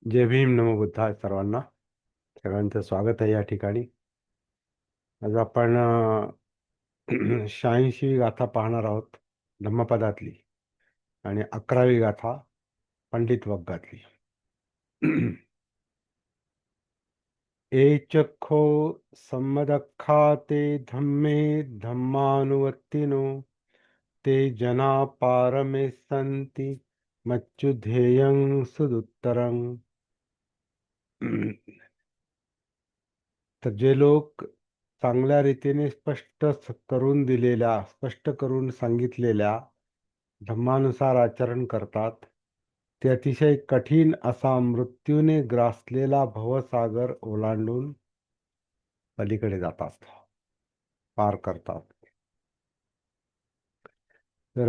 जय भीम नमो बुद्धाय सर्वांना. सगळ्यांचं स्वागत आहे या ठिकाणी. आज आपण 86वी गाथा पाहणार आहोत धम्मपदातली आणि 11वी गाथा पंडित वग्गातली. एचखो सम्मदख्खा ते धम्मे धम्मानुवर्तिनो ते जना पारमे संति मच्युधेयं सुदुत्तरं. तर जे लोक चांगल्या रीतीने स्पष्ट करून सांगितलेल्या धम्मानुसार आचरण करतात, ते अतिशय कठीण असा मृत्यूने ग्रासलेला भवसागर ओलांडून पलीकडे जातात, पार करतात. तर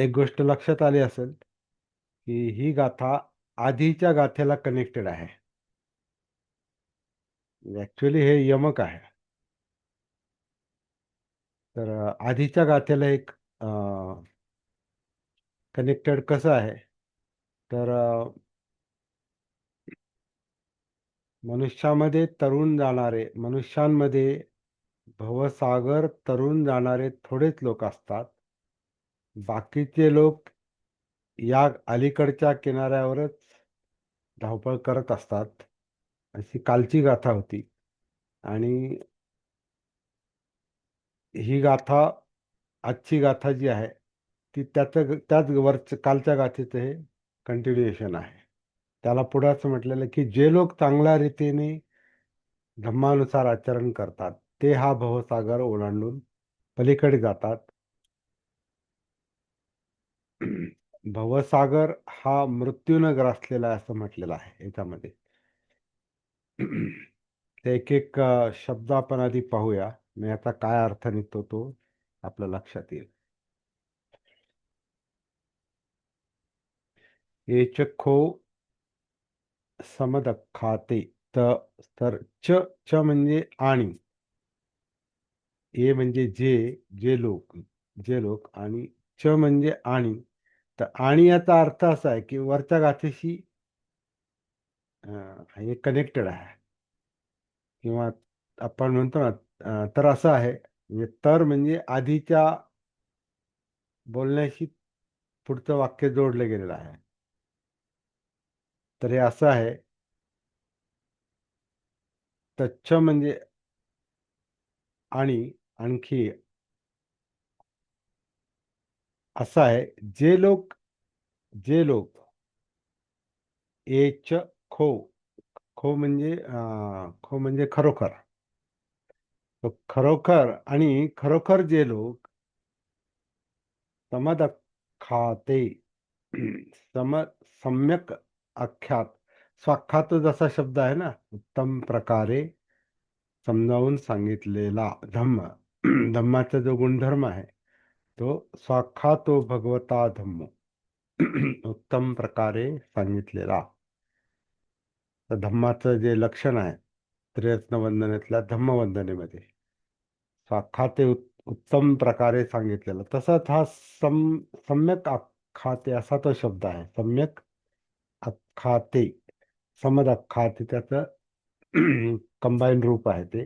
एक गोष्ट लक्षात आली असेल की ही गाथा आधीच्या गाथेला कनेक्टेड आहे. ऍक्च्युली हे यमक आहे. तर आधीच्या गाथेला एक कनेक्टेड कसं आहे, तर मनुष्यांमध्ये भवसागर तरुण जाणारे थोडेच लोक असतात. बाकीचे लोक या अलीकडच्या किनाऱ्यावरच धावपळ करत असतात. अशी कालची गाथा होती. आणि ही गाथा, आजची गाथा जी आहे ती त्याच कालच्या गाथेचं हे कंटिन्युएशन आहे. त्याला पुढे असं म्हटलेलं की जे लोक चांगल्या रीतीने धम्मानुसार आचरण करतात ते हा भवसागर ओलांडून पलीकडे जातात. भवसागर हा मृत्यूनं ग्रासलेला आहे असं म्हटलेलं आहे याच्यामध्ये. ते एक एक शब्द आपण आधी पाहूया, मग याचा काय अर्थ निघतो तो आपल्या लक्षात येईल. एचखो समदख्खाते. तर च च म्हणजे आणि, ए म्हणजे जे लोक आणि च म्हणजे आणि. तर आणि याचा अर्थ असा आहे की वरच्या गाथेशी हे कनेक्टेड आहे, किंवा आपण म्हणतो ना तर असं आहे. म्हणजे तर म्हणजे आधीच्या बोलण्याशी पुढचं वाक्य जोडलं गेलेलं आहे. तर हे असं आहे. तच्छ म्हणजे आणि, आणखी असं आहे. जे लोक एच खो, खो म्हणजे खरोखर. तो खरोखर आणि खरोखर जे लोक समदख्खाते, सम सम्यक आख्यात, स्वाख्यात जसा शब्द आहे ना, उत्तम प्रकारे समजावून सांगितलेला धम्म. धम्माचा जो गुणधर्म आहे तो स्वाख्यातो भगवता धम्म. उत्तम प्रकारे सांगितलेला. तर धम्माचं जे लक्षण आहे त्रिरत्न वंदनेतल्या धम्मवंदनेमध्ये स्वाख्याते उत्तम प्रकारे सांगितलेलं, तसंच हा सम्यक आख्याते असा तो शब्द आहे. सम्यक आख्याते, समद आख्याते त्याचं कंबाईन रूप आहे ते.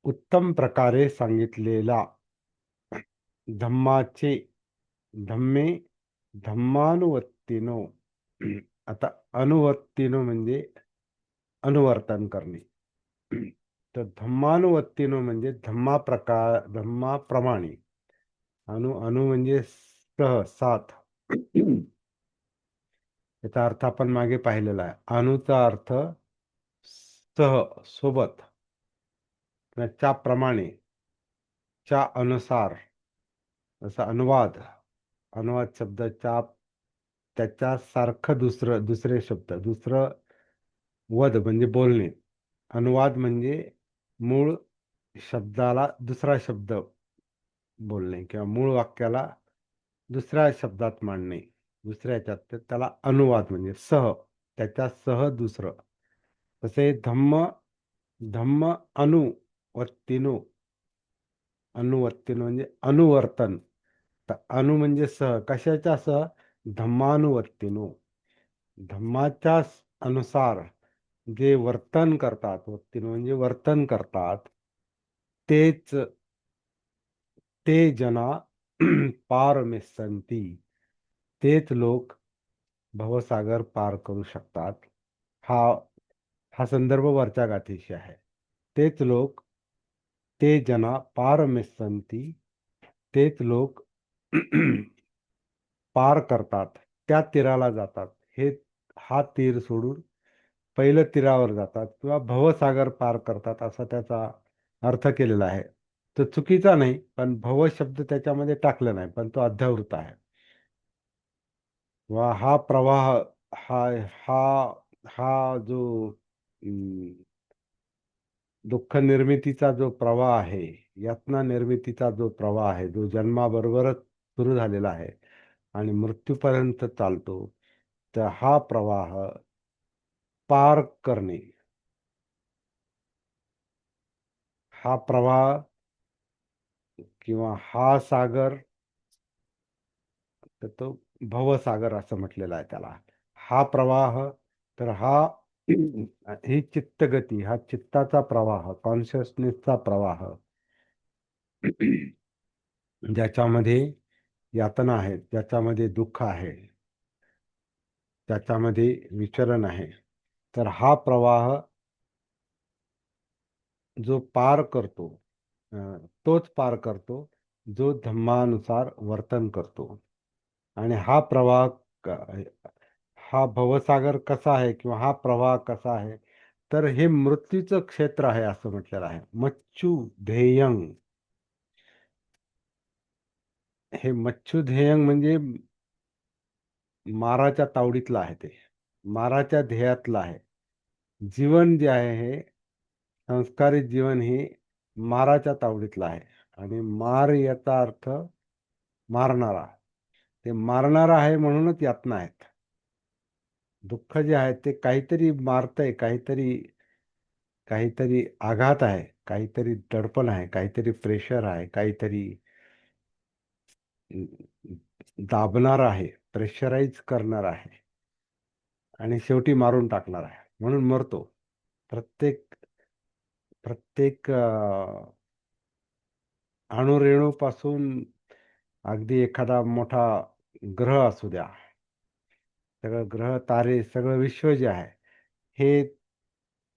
उत्तम प्रकारे सांगितलेला धम्माचे, धम्मे धम्मानुवर्तिनो. आता अनुवर्तिनो म्हणजे अनुवर्तन करणे. तर धम्मानुवर्तिनो म्हणजे धम्माप्रमाणे. अनु म्हणजे साथ. याचा अर्थ आपण मागे पाहिलेला आहे. अनुचा अर्थ सोबत. च्या प्रमाणे, च्या अनुसार. जसा अनुवाद शब्दाच्या त्याच्यासारखं दुसरे शब्द, दुसरं वद म्हणजे बोलणे. अनुवाद म्हणजे मूळ शब्दाला दुसरा शब्द बोलणे, किंवा मूळ वाक्याला दुसऱ्या शब्दात मांडणे. दुसऱ्या ह्याच्यात, तर त्याला अनुवाद म्हणजे त्याच्या सह दुसरं. तसे धम्म धम्म अनुवर्तिनो. अनुवर्तिनो म्हणजे अनुवर्तन. तर अनु म्हणजे सह, कशाच्या सह? धम्मानुवर्तिनो. धम्माच्या अनुसार जे वर्तन करतात, व्यक्ती म्हणजे वर्तन करतात, तेच ते जना पारमिसंती, तेच लोक भवसागर पार करू शकतात. हा हा संदर्भ वरच्या गाथेशी आहे. तेच लोक, ते जना पारमिसंती, तेच लोक पार करतात, त्या तीराला जातात. हे हा तीर सोडून पहिलं तीरावर जातात किंवा भवसागर पार करतात, असा त्याचा अर्थ केलेला आहे. तो चुकीचा नाही, पण भव शब्द त्याच्यामध्ये टाकला नाही, पण तो अध्यावृत आहे. वा हा प्रवाह, हा हा हा जो दुःख निर्मितीचा जो प्रवाह आहे, यातना निर्मितीचा जो प्रवाह आहे, जो जन्माबरोबरच सुरू झालेला आहे आणि मृत्यूपर्यंत चालतो, तर हा प्रवाह पार करणे, हा प्रवाह किंवा हा सागर, तर तो भवसागर असं म्हटलेला आहे त्याला. हा प्रवाह, तर हा ही चित्तगती, हा चित्ताचा प्रवाह, कॉन्शियसनेसचा प्रवाह, ज्याच्यामध्ये यातना आहे, ज्याच्यामध्ये दुःख आहे, त्याच्यामध्ये विचलन आहे, तर हा प्रवाह जो पार करतो, तोच पार करतो जो धम्मानुसार वर्तन करतो. आणि हा प्रवाह हा भवसागर कसा आहे किंवा हा प्रवाह कसा आहे, तर हे मृत्यूचं क्षेत्र आहे असं म्हटलेलं आहे. मच्चू ध्येयंग, हे मच्चू ध्येयंग म्हणजे माराच्या तावडीतलं आहे, ते माराच्या ध्येयातलं आहे. जीवन जे आहे हे संस्कारित जीवन हे माराच्या तावडीतलं आहे. आणि मार याचा अर्थ मारणारा, ते मारणारा आहे म्हणूनच यातना आहेत. दुःख जे आहे ते काहीतरी मारतंय, काहीतरी काहीतरी आघात आहे, काहीतरी दडपण आहे, काहीतरी प्रेशर आहे, काहीतरी दाबणार आहे, प्रेशराईज करणार आहे आणि शेवटी मारून टाकणार आहे, म्हणून मरतो. प्रत्येक प्रत्येक अणुरेणूपासून अगदी एखादा मोठा ग्रह असू द्या, सगळं ग्रह तारे सगळं विश्व जे आहे हे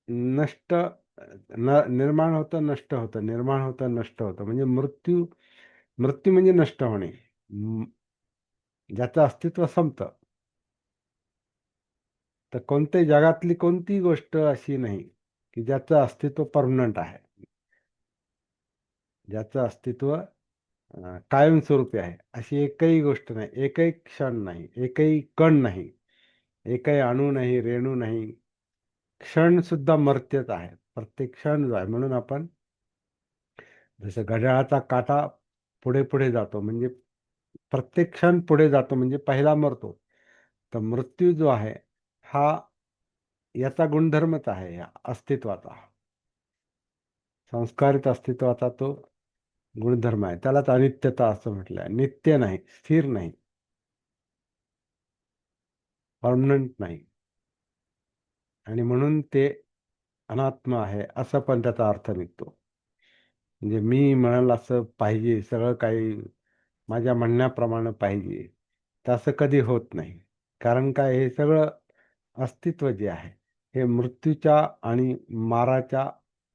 नष्ट, निर्माण होतं, नष्ट होतं, निर्माण होतं, नष्ट होतं, म्हणजे मृत्यू. मृत्यू म्हणजे नष्ट होणे, ज्याचं अस्तित्व संपतं. तर कोणत्याही जगातली कोणतीही गोष्ट अशी नाही की ज्याचं अस्तित्व परमनंट आहे, ज्याचं अस्तित्व कायमस्वरूपी आहे, अशी एकही गोष्ट नाही, एकही क्षण नाही, एकही कण नाही, एकही अणू नाही, रेणू नाही. क्षण सुद्धा मर्त्यच आहे, प्रत्येक क्षण जो आहे. म्हणून आपण जसं घड्याळाचा काटा पुढे पुढे जातो, म्हणजे प्रत्येक क्षण पुढे जातो, म्हणजे पहिला मरतो. तर मृत्यू जो आहे हा याचा गुणधर्मच आहे, या अस्तित्वाचा, संस्कारित अस्तित्वाचा तो गुणधर्म आहे. त्यालाच अनित्यता असं म्हटलंय. नित्य नाही, स्थिर नाही, परमनंट नाही, आणि म्हणून ते अनात्म आहे असं पण त्याचा अर्थ निघतो. म्हणजे मी म्हणाल असं पाहिजे, सगळं काही माझ्या म्हणण्याप्रमाणे पाहिजे, तसं कधी होत नाही. कारण काय, हे सगळं अस्तित्व जे आहे हे मृत्यूच्या आणि माराच्या,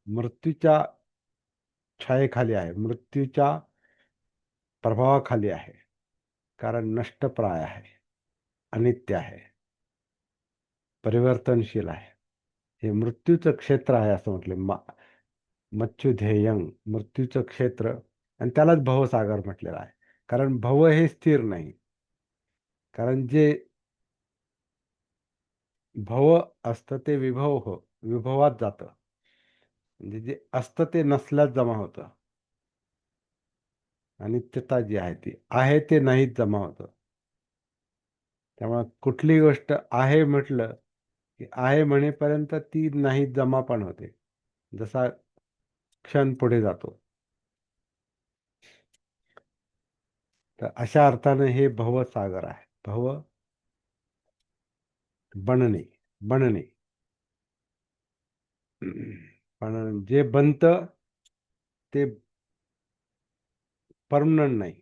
मृत्यूच्या छायेखाली आहे, मृत्यूच्या प्रभावाखाली आहे. कारण नष्टप्राय आहे, अनित्य आहे, परिवर्तनशील आहे. हे मृत्यूचं क्षेत्र आहे असं म्हटले. मच्छुध्येयंग, मृत्यूचं क्षेत्र, आणि त्यालाच भवसागर म्हटलेलं आहे. कारण भव हे स्थिर नाही. कारण जे भव असतं ते विभवात जातं. म्हणजे जे असतं ते नसल्यास जमा होतं. अनित्यता जी आहे ती आहे ते नाहीच जमा होतं. त्यामुळे कुठली गोष्ट आहे म्हटलं की आहे म्हणेपर्यंत ती नाही जमा पण होते, जसा क्षण पुढे जातो. तर अशा अर्थाने हे भवसागर आहे. भव बनणे, बनणे. पण जे बनतं ते परमनंट नाही.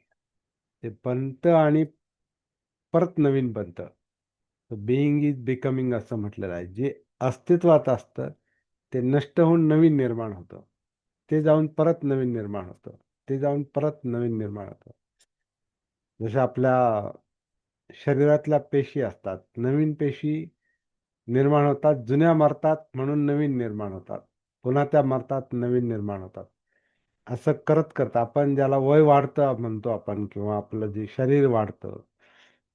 ते बनतं आणि परत नवीन बनतं. बिईंग इज बिकमिंग असं म्हटलेलं आहे. जे अस्तित्वात असतं ते नष्ट होऊन नवीन निर्माण होतं. ते जाऊन परत नवीन निर्माण होतं. ते जाऊन परत नवीन निर्माण होतं. जसं आपल्या शरीरातल्या पेशी असतात. नवीन पेशी निर्माण होतात, जुन्या मरतात म्हणून नवीन निर्माण होतात. पुन्हा त्या मरतात, नवीन निर्माण होतात. असं करत करत आपण ज्याला वय वाढतं म्हणतो आपण, किंवा आपलं जे शरीर वाढतं,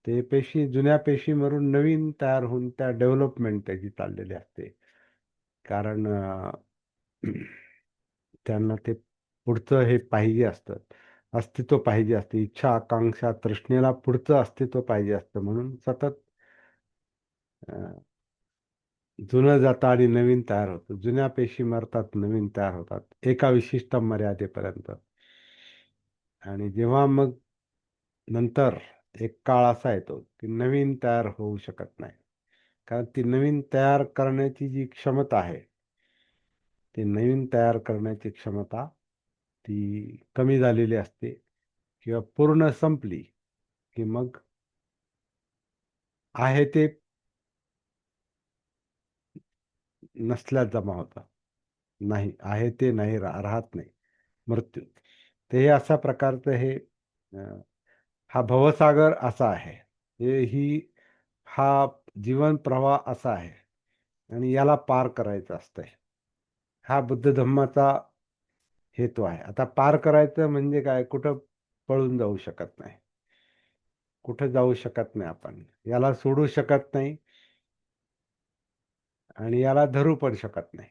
ते पेशी, जुन्या पेशी मरून नवीन तयार होऊन त्या डेव्हलपमेंट त्याची चाललेली असते. कारण त्यांना ते पुढचं हे पाहिजे असतं, अस्तित्व पाहिजे असते, इच्छा आकांक्षा तृष्णेला पुढचं अस्तित्व पाहिजे असतं, म्हणून सतत अं, जुनं जातं आणि नवीन तयार होतं. जुन्या पेशी मरतात, नवीन तयार होतात एका विशिष्ट मर्यादेपर्यंत. आणि जेव्हा मग नंतर एक काळ असा येतो की नवीन तयार होऊ शकत नाही. कारण ती नवीन तयार करण्याची जी क्षमता आहे, ती नवीन तयार करण्याची क्षमता ती कमी झालेली असते, किंवा पूर्ण संपली की मग आहे ते नसल्यात जमा होतं. नाही आहे ते नाही राहत नाही, मृत्यू. ते हे अशा प्रकारचं हे हा भवसागर असा आहे. हा जीवन प्रवाह असा आहे, आणि याला पार करायचं असतंय. हा बुद्ध धम्माचा हेतू आहे. आता पार करायचं म्हणजे काय? कुठं पळून जाऊ शकत नाही, कुठं जाऊ शकत नाही आपण, याला सोडू शकत नाही, आणि याला धरू पण शकत नाही.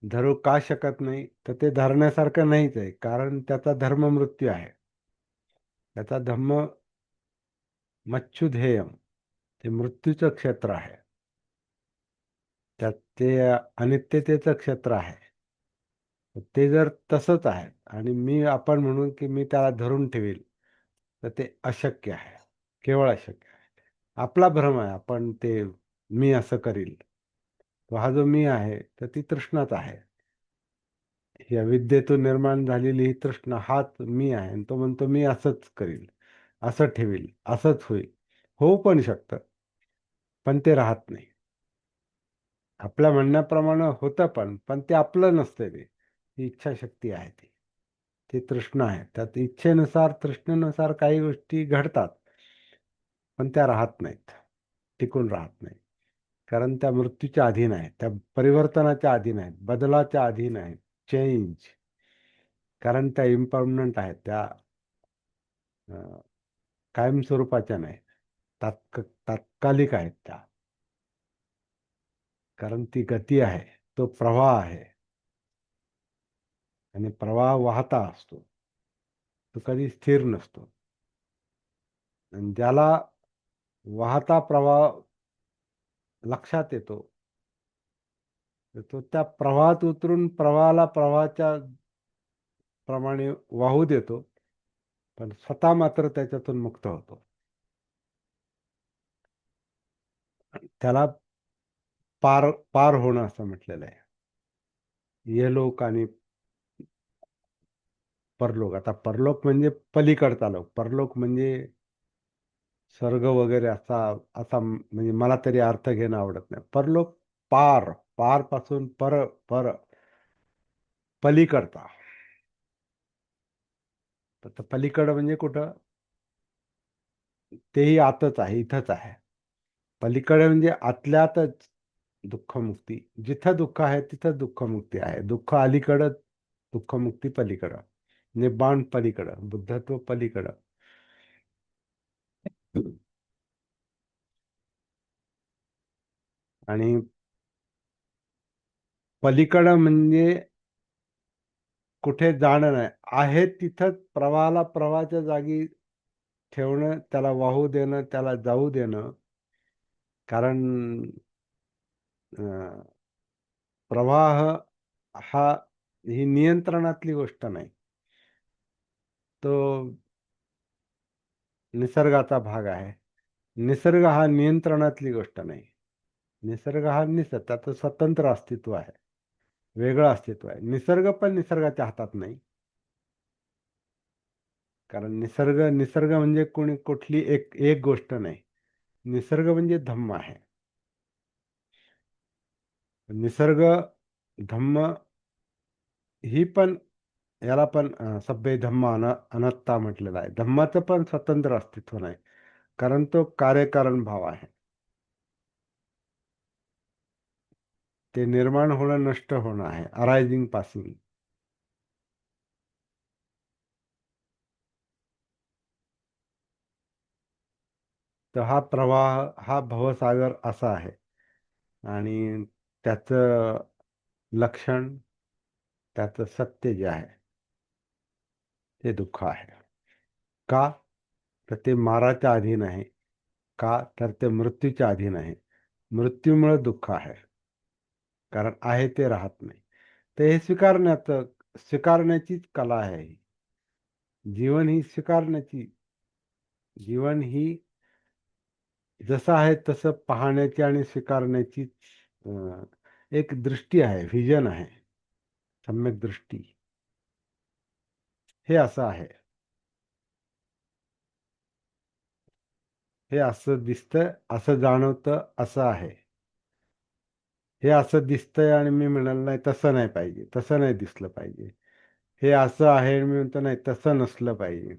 धरू का शकत नाही? तर ते धरण्यासारखं नाहीच आहे, कारण त्याचा धर्म मृत्यू आहे. त्याचा धम्म मच्छुधेयम, ते मृत्यूचं क्षेत्र आहे. त्यात ते अनित्यतेचं क्षेत्र आहे. ते जर तसंच आहे, आणि आपण म्हणून की मी त्याला धरून ठेवील, तर ते अशक्य आहे, केवळ अशक्य आहे. आपला भ्रम आहे, आपण ते मी असं करील. तो हा जो मी आहे, तर ती तृष्णाच आहे. या विद्येतून निर्माण झालेली ही तृष्णा हाच मी आहे, आणि तो म्हणतो मी असंच करील, असं ठेवील, असंच होईल. होऊ पण शकतं, पण ते राहत नाही. आपल्या म्हणण्याप्रमाणे होतं, पण ते आपलं नसतं. ते ती इच्छाशक्ती आहे, ती तृष्ण आहे. त्यात इच्छेनुसार, तृष्णेनुसार काही गोष्टी घडतात, पण त्या राहत नाहीत, टिकून राहत नाही. कारण त्या मृत्यूच्या अधीन आहेत, त्या परिवर्तनाच्या अधीन आहेत, बदलाच्या अधीन आहेत, चेंज. कारण त्या इम्पर्मनंट आहेत, त्या कायमस्वरूपाच्या नाहीत, तात्कालिक आहेत त्या. कारण ती गती आहे, तो प्रवाह आहे, आणि प्रवाह वाहता असतो, तो कधी स्थिर नसतो. आणि ज्याला वाहता प्रवाह लक्षात येतो, तर तो त्या प्रवाहात उतरून प्रवाहाला प्रवाहाच्या प्रमाणे वाहू देतो, पण स्वतः मात्र त्याच्यातून मुक्त होतो. त्याला पार पार होणं असं म्हटलेलं आहे. इहलोक आणि परलोक. आता परलोक म्हणजे पलीकडचा लोक, परलोक म्हणजे स्वर्ग वगैरे असा, म्हणजे मला तरी अर्थ घेणं आवडत नाही. परलोक पार, पार पासून पर, पर, पलीकडचा. तर पलीकडं म्हणजे कुठं? तेही आतच आहे, इथंच आहे. पलीकडे म्हणजे आतल्या आतच दुःखमुक्ती. जिथं दुःख आहे तिथं दुःखमुक्ती आहे. दुःख अलीकडं, दुःखमुक्ती पलीकडं. निब्बाण पलीकडं, बुद्धत्व पलीकडं. आणि पलीकडं म्हणजे कुठे जाणं नाही, आहे तिथंच प्रवाहाला प्रवाहाच्या जागी ठेवणं, त्याला वाहू देणं, त्याला जाऊ देणं. कारण अं, प्रवाह हा ही नियंत्रणातली गोष्ट नाही, तो निसर्गाचा भाग आहे. निसर्ग हा नियंत्रणातली गोष्ट नाही. निसर्ग हा त्याचं स्वतंत्र अस्तित्व आहे, वेगळं अस्तित्व आहे. निसर्ग पण निसर्गाच्या हातात नाही. कारण निसर्ग निसर्ग म्हणजे कुठली एक एक गोष्ट नाही. निसर्ग म्हणजे धम्म आहे. निसर्ग धम्म ही पण, याला पण सभ्य धम्म अनात्ता म्हटलेला आहे. धम्माचं पण स्वतंत्र अस्तित्व नाही, कारण तो कार्यकारण भाव आहे. ते निर्माण होणं, नष्ट होणं आहे, अरायझिंग पासिंग. तर हा प्रवाह, हा भवसागर असा आहे. आणि त्याचं लक्षण, त्याचं सत्य जे आहे ते दुःख आहे. का? तर ते माराच्या अधीन आहे. का? तर ते मृत्यूच्या अधीन आहे. मृत्यूमुळे दुःख आहे, कारण आहे ते राहत नाही. तर हे स्वीकारण्याचीच कला आहे ही. जीवन ही स्वीकारण्याची, जीवन ही जसं आहे तसं पाहण्याची आणि स्वीकारण्याची एक दृष्टी आहे, व्हिजन आहे, सम्यक दृष्टी. हे असं आहे. हे असं दिसतं, असं जाणवतं, असं आहे. हे असं दिसतंय आणि मी म्हणाल नाही तसं नाही पाहिजे, तसं नाही दिसलं पाहिजे. हे असं आहे आणि मी म्हणतो नाही तसं नसलं पाहिजे.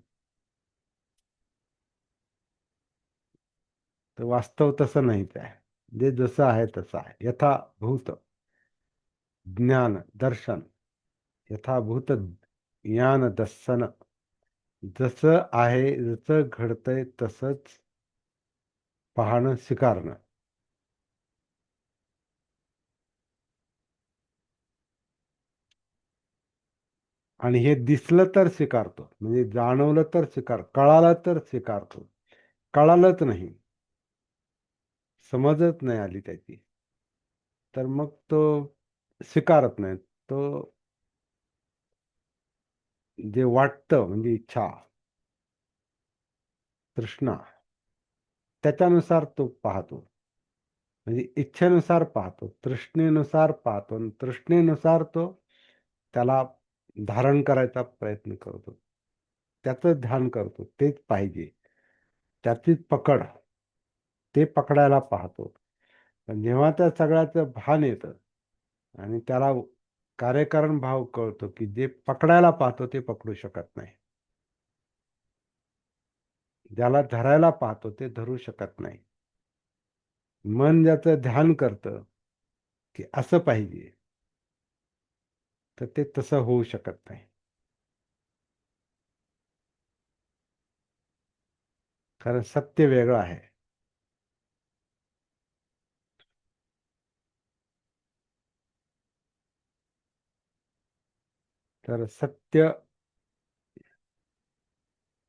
तर वास्तव तसं नाहीच आहे. जे जसं आहे तसं आहे. यथाभूत ज्ञान दर्शन, यथाभूत ज्ञान दर्शन. जसं आहे, जसं घडतंय तसंच पाहणं, स्वीकारणं. आणि हे दिसलं तर स्वीकारतो, म्हणजे जाणवलं तर कळालं तर स्वीकारतो. कळालंच नाही, समजत नाही आली त्याची, तर मग तो स्वीकारत नाही. तो जे वाटतं म्हणजे इच्छा, तृष्णा, त्याच्यानुसार तो पाहतो. म्हणजे इच्छेनुसार पाहतो, तृष्णेनुसार पाहतो, आणि तृष्णेनुसार तो त्याला धारण करायचा प्रयत्न करतो. त्याचं ध्यान करतो, तेच पाहिजे, त्याचीच पकड, ते पकडायला पाहतो. पण जेव्हा त्या सगळ्याचं भान येतं आणि त्याला कार्यकारण भाव कळतो, की जे पकडायला पाहतो ते पकडू शकत नाही, ज्याला धरायला पाहतो ते धरू शकत नाही. मन ज्याचं ध्यान करतं की असं पाहिजे, तर ते तसं होऊ शकत नाही. कारण सत्य वेगळं आहे. तर सत्य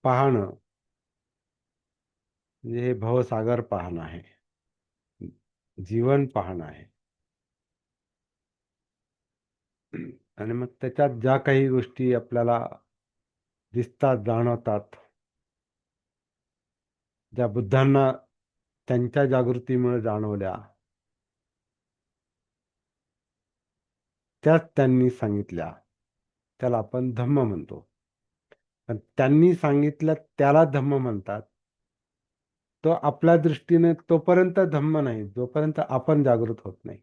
पाहणं म्हणजे हे भवसागर पाहणं आहे, जीवन पाहणं आहे. आणि मग त्याच्यात ज्या काही गोष्टी आपल्याला दिसतात, जाणवतात, ज्या बुद्धांना त्यांच्या जागृतीमुळे जाणवल्या, त्याच त्यांनी सांगितल्या, त्याला आपण धम्म म्हणतो. पण त्यांनी सांगितलं त्याला धम्म म्हणतात. तो आपल्या दृष्टीने तोपर्यंत धम्म नाही जोपर्यंत आपण जागृत होत नाही,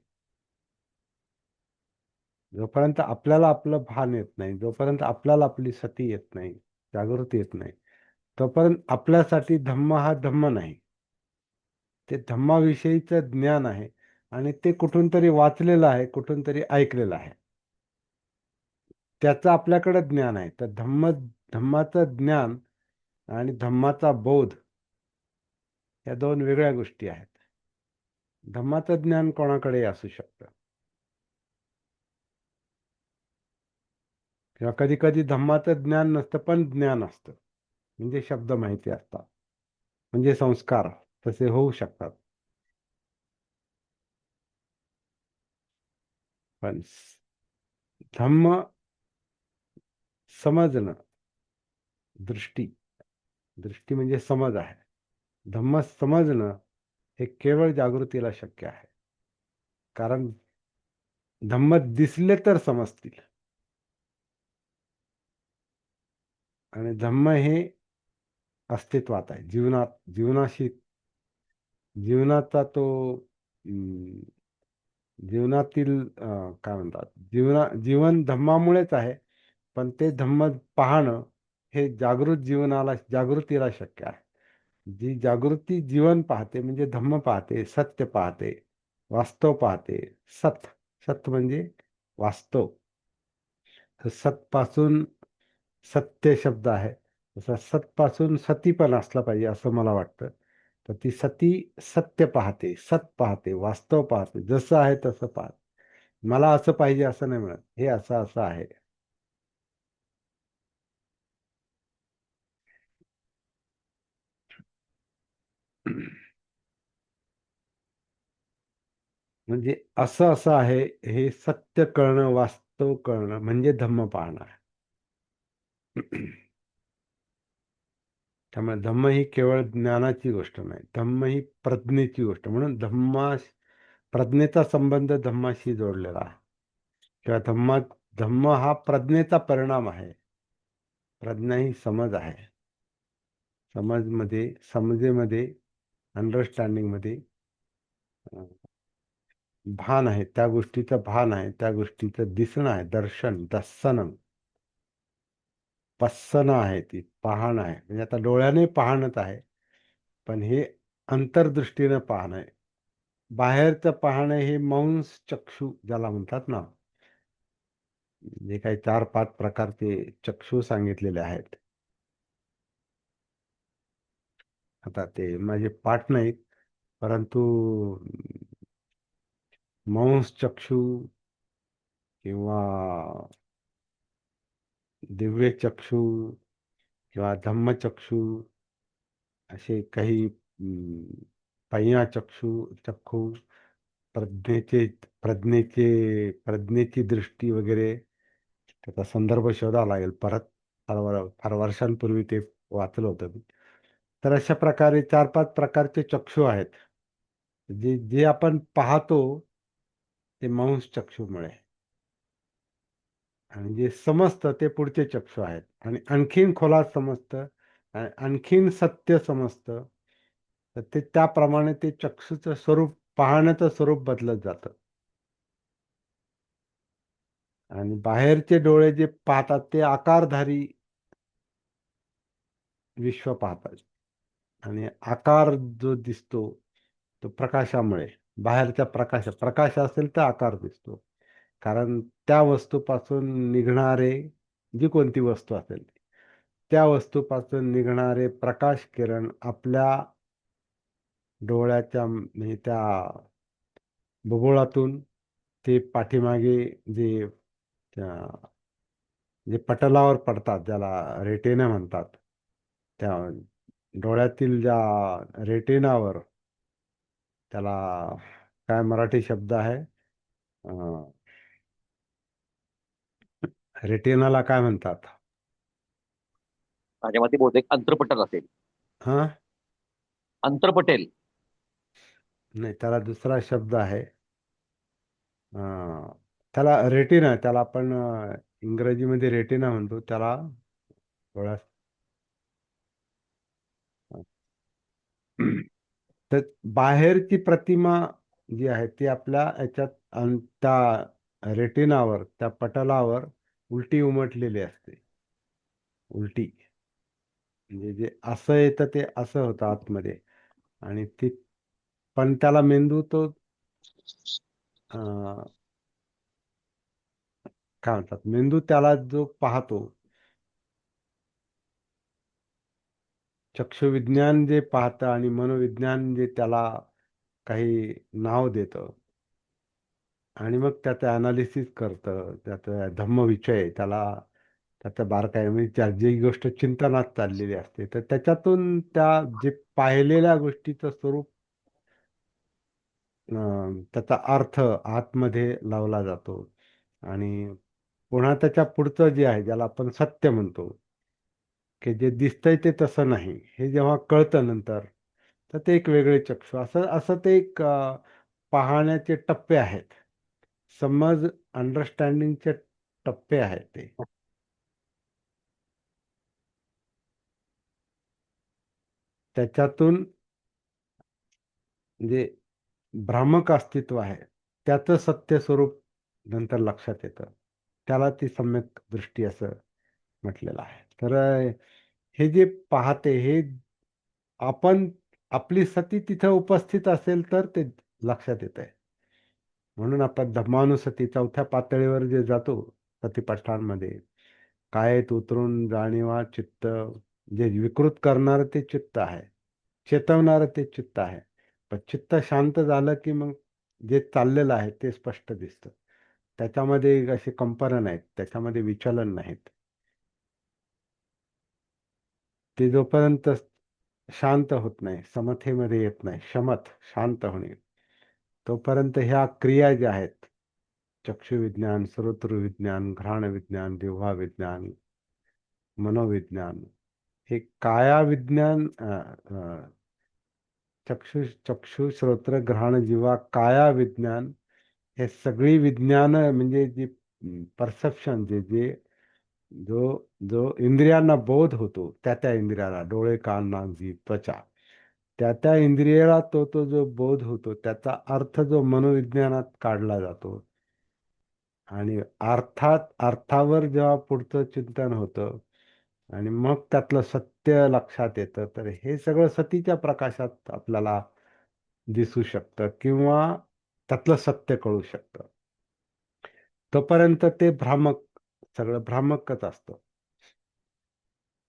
जोपर्यंत आपल्याला आपलं भान येत नाही, जोपर्यंत आपल्याला आपली सती येत नाही, जागृती येत नाही, तोपर्यंत आपल्यासाठी धम्म हा धम्म नाही. ते धम्माविषयीचं ज्ञान आहे, आणि ते कुठून तरी वाचलेलं आहे, कुठून तरी ऐकलेलं आहे, त्याचं आपल्याकडे ज्ञान आहे. तर धम्माचं ज्ञान आणि धम्माचा बोध या दोन वेगळ्या गोष्टी आहेत. धम्माचं ज्ञान कोणाकडे असू शकतं, किंवा कधी कधी धम्माचं ज्ञान नसतं पण ज्ञान असतं, म्हणजे शब्द माहिती असतात, म्हणजे संस्कार तसे होऊ शकतात. पण धम्म समजणं, दृष्टी, दृष्टी म्हणजे समज आहे. धम्म समजणं हे केवळ जागृतीला शक्य आहे. कारण धम्म दिसले तर समजतील. आणि धम्म हे अस्तित्वात आहे, जीवनाशी, जीवनाचा तो अं, जीवनातील काय म्हणतात, जीवन धम्मामुळेच आहे. पण ते धम्म पाहणं हे जागृतीला शक्य आहे. जी जागृती जीवन पाहते म्हणजे धम्म पाहते, सत्य पाहते, वास्तव पाहते. सत सत म्हणजे वास्तव. तर सत पासून सत्य शब्द आहे, तसा सत पासून सती पण असला पाहिजे असं मला वाटतं. तर ती सती सत्य पाहते, सत पाहते, वास्तव पाहते, जसं आहे तसं पाहते. मला असं पाहिजे असं नाही म्हणत, हे असं असं आहे. म्हणजे असं असं आहे, हे सत्य कळणं, वास्तव कळणं म्हणजे धम्म पाहणं आहे. त्यामुळे धम्म ही केवळ ज्ञानाची गोष्ट नाही, धम्म ही प्रज्ञेची गोष्ट. म्हणून प्रज्ञेचा संबंध धम्माशी जोडलेला आहे. किंवा धम्म हा प्रज्ञेचा परिणाम आहे. प्रज्ञा ही समज आहे. समजेमध्ये, अंडरस्टँडिंग मध्ये अं, भान आहे, त्या गोष्टीचं भान आहे, त्या गोष्टीचं दिसणं आहे, दर्शनम. पස්සनं आहे, ती पाहणं आहे. म्हणजे आता डोळ्याने पाहणंच आहे, पण हे अंतर्दृष्टीनं पाहणं आहे. बाहेरचं पाहणं हे मांस चक्षु ज्याला म्हणतात ना, जे काही 4-5 प्रकारचे चक्षु सांगितलेले आहेत. आता ते माझे पाठ नाहीत, परंतु मांस चक्षु किंवा दिव्य चक्षु किंवा धम्मचक्षु, असे काही पय्या चक्षु, प्रज्ञेचे प्रज्ञेची दृष्टी वगैरे, त्याचा संदर्भ शोधावा लागेल परत. फार वर्षांपूर्वी ते वाचलं होतं मी. तर अशा प्रकारे 4-5 प्रकारचे चक्षु आहेत. जे जे आपण पाहतो ते मांस चक्षुमुळे, आणि जे समजतं ते पुढचे चक्षु आहेत. आणि आणखीन खोलात समजतं, आणि आणखीन सत्य समजतं. तर ते त्याप्रमाणे ते चक्षुचं स्वरूप, पाहण्याचं स्वरूप बदलत जातं. आणि बाहेरचे डोळे जे पाहतात ते आकारधारी विश्व पाहतात. आणि आकार जो दिसतो तो प्रकाशामुळे, बाहेरच्या प्रकाश असेल तर आकार दिसतो. कारण त्या वस्तूपासून निघणारे, जी कोणती वस्तू असेल त्या वस्तूपासून निघणारे प्रकाश किरण आपल्या डोळ्याच्या म्हणजे त्या बुबुळातून ते पाठीमागे जे जे पटलावर पडतात, ज्याला रेटिना म्हणतात, त्या डोळ्यातील ज्या रेटिनावर, त्याला काय मराठी शब्द आहे, रेटिनाला काय म्हणतात? माझ्या मते बहुतेक अंतरपटल असेल. हा, अंतरपटेल. नाही, त्याला दुसरा शब्द आहे. त्याला रेटिना, त्याला आपण इंग्रजीमध्ये रेटिना म्हणतो त्याला. डोळ्यात तर बाहेरची प्रतिमा जी आहे ती आपल्या याच्यात त्या रेटिनावर, त्या पटलावर उलटी उमटलेली असते. उलटी म्हणजे जे असं येतं ते असं होतं आतमध्ये. आणि ती, पण त्याला मेंदू तो अं, काय म्हणतात, मेंदू त्याला जो पाहतो, चक्षुविज्ञान जे पाहतं आणि मनोविज्ञान जे त्याला काही नाव देतं, आणि मग त्याचं अनालिसिस करतं, त्याचं धम्मविषय त्याला, त्याचं बारकाई म्हणजे जी गोष्ट चिंतनात चाललेली असते, तर त्याच्यातून त्या जे पाहिलेल्या गोष्टीचं स्वरूप, त्याचा अर्थ आतमध्ये लावला जातो. आणि पुन्हा त्याच्या पुढचं जे आहे, ज्याला आपण सत्य म्हणतो, की जे दिसतंय ते तसं नाही, हे जेव्हा कळतं नंतर, तर ते एक वेगळे चक्षु, असं असं ते एक पाहण्याचे टप्पे आहेत. समज अंडरस्टँडिंगचे टप्पे आहेत ते. त्याच्यातून जे भ्रामक अस्तित्व आहे त्याचं सत्य स्वरूप नंतर लक्षात येतं. त्याला ती सम्यक दृष्टी असं म्हटलेलं आहे. तर हे जे पाहते हे आपण, आपली सती तिथं उपस्थित असेल तर ते लक्षात येत आहे. म्हणून आपण धम्मानुसती चौथ्या पातळीवर जे जातो सतीपष्ठांमध्ये, कायेत उतरून जाणीवा चित्त, जे विकृत करणारं ते चित्त आहे, चेतवणारं ते चित्त आहे. पण चित्त शांत झालं की मग जे चाललेलं आहे ते स्पष्ट दिसतं. त्याच्यामध्ये असे कंपन नाहीत, त्याच्यामध्ये विचलन नाहीत. ते जोपर्यंत शांत होत नाही, समतेमध्ये येत नाही, शमत शांत होणे, तोपर्यंत ह्या क्रिया ज्या आहेत, चक्षुविज्ञान, श्रोत्रविज्ञान, घ्राण विज्ञान, जिव्हा विज्ञान, मनोविज्ञान, हे काया विज्ञान, चक्षु चक्षु श्रोत्र घ्राण जिव्हा काया विज्ञान, हे सगळी विज्ञान म्हणजे जी परसेप्शन, जे जे जो जो इंद्रियांना बोध होतो, त्या त्या इंद्रियाला, डोळे कान नाक जीभ त्वचा, त्या त्या इंद्रियाला तो तो जो बोध होतो त्याचा अर्थ जो मनोविज्ञानात काढला जातो. आणि अर्थावर जेव्हा पुढचं चिंतन होतं आणि मग त्यातलं सत्य लक्षात येतं, तर हे सगळं सतीच्या प्रकाशात आपल्याला दिसू शकतं किंवा त्यातलं सत्य कळू शकतं. तोपर्यंत ते भ्रामक, सगळं भ्रामकच असतं.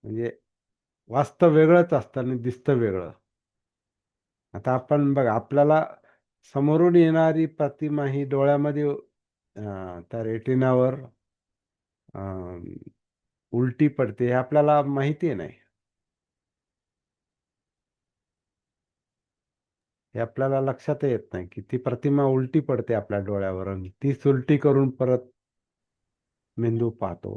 म्हणजे वास्तव वेगळंच असतं आणि दिसतं वेगळं. आता आपण बघा, आपल्याला समोरून येणारी प्रतिमा ही डोळ्यामध्ये त्या रेटिनावर उलटी पडते, हे आपल्याला माहिती नाही. हे आपल्याला लक्षात येत नाही की ती प्रतिमा उलटी पडते आपल्या डोळ्यावर, आणि तीच उलटी करून परत मेंदू पाहतो.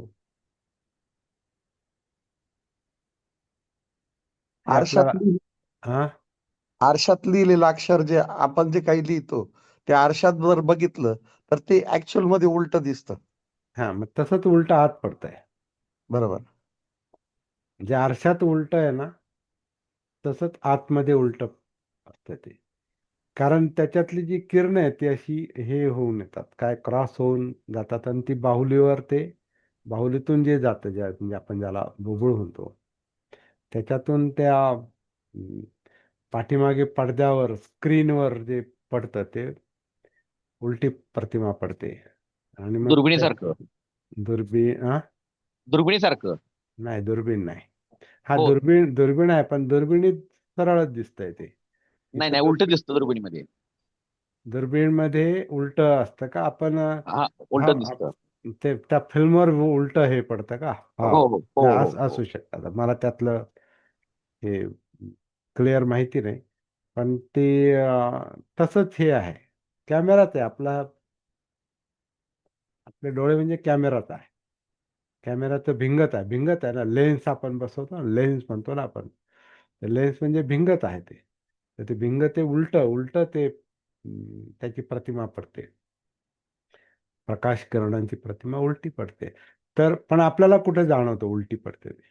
हे आरशात आपल्याला हा आरशात लिहिलेलं अक्षर जे आपण जे काही लिहितो ते आरशात जर बघितलं तर ते ऍक्च्युअल मध्ये उलट दिसतं. हा मग तसंच उलट आत पडतंय. बरोबर. जे आरशात उलट आहे ना, तसंच आतमध्ये उलट असतं ते. कारण त्याच्यातली जी किरण आहे ती अशी हे होऊन येतात, काय क्रॉस होऊन जातात, आणि ती बाहुलीवर, ते बाहुलीतून जे जातं, ज्या म्हणजे आपण ज्याला बुबुळ म्हणतो, त्याच्यातून त्या पाठीमागे पडद्यावर स्क्रीनवर जे पडतं ते उलटी प्रतिमा पडते. आणि मग ते दुर्बिणीसारखं. दुर्बीण दुर्बिणीसारखं. नाही, दुर्बीण नाही. हा, हो. दुर्बीण दुर्बीण आहे, पण दुर्बिणीत सरळच दिसतंय ते. नाही इथं नाही, उलट दिसतं दुर्बिणीमध्ये. दुर्बीण मध्ये उलट असतं का? आपण हा, हा उलट दिसतं. ते त्या फिल्मवर उलट हे पडतं का? हा, हो हो हो नाही, हो असू हो. शकतं. मला त्यातलं हे क्लिअर माहिती नाही. पण ते तसंच हे आहे. कॅमेराच आहे आपला. आपले डोळे म्हणजे कॅमेराच आहे. कॅमेराचं भिंगत आहे ना, लेन्स आपण बसवतो ना, लेन्स म्हणतो ना आपण. लेन्स म्हणजे भिंगत आहे ते. तर ते भिंग ते उलट उलट ते त्याची प्रतिमा पडते. प्रकाश किरणांची प्रतिमा उलटी पडते. तर पण आपल्याला कुठे जाणवतं उलटी पडते ते?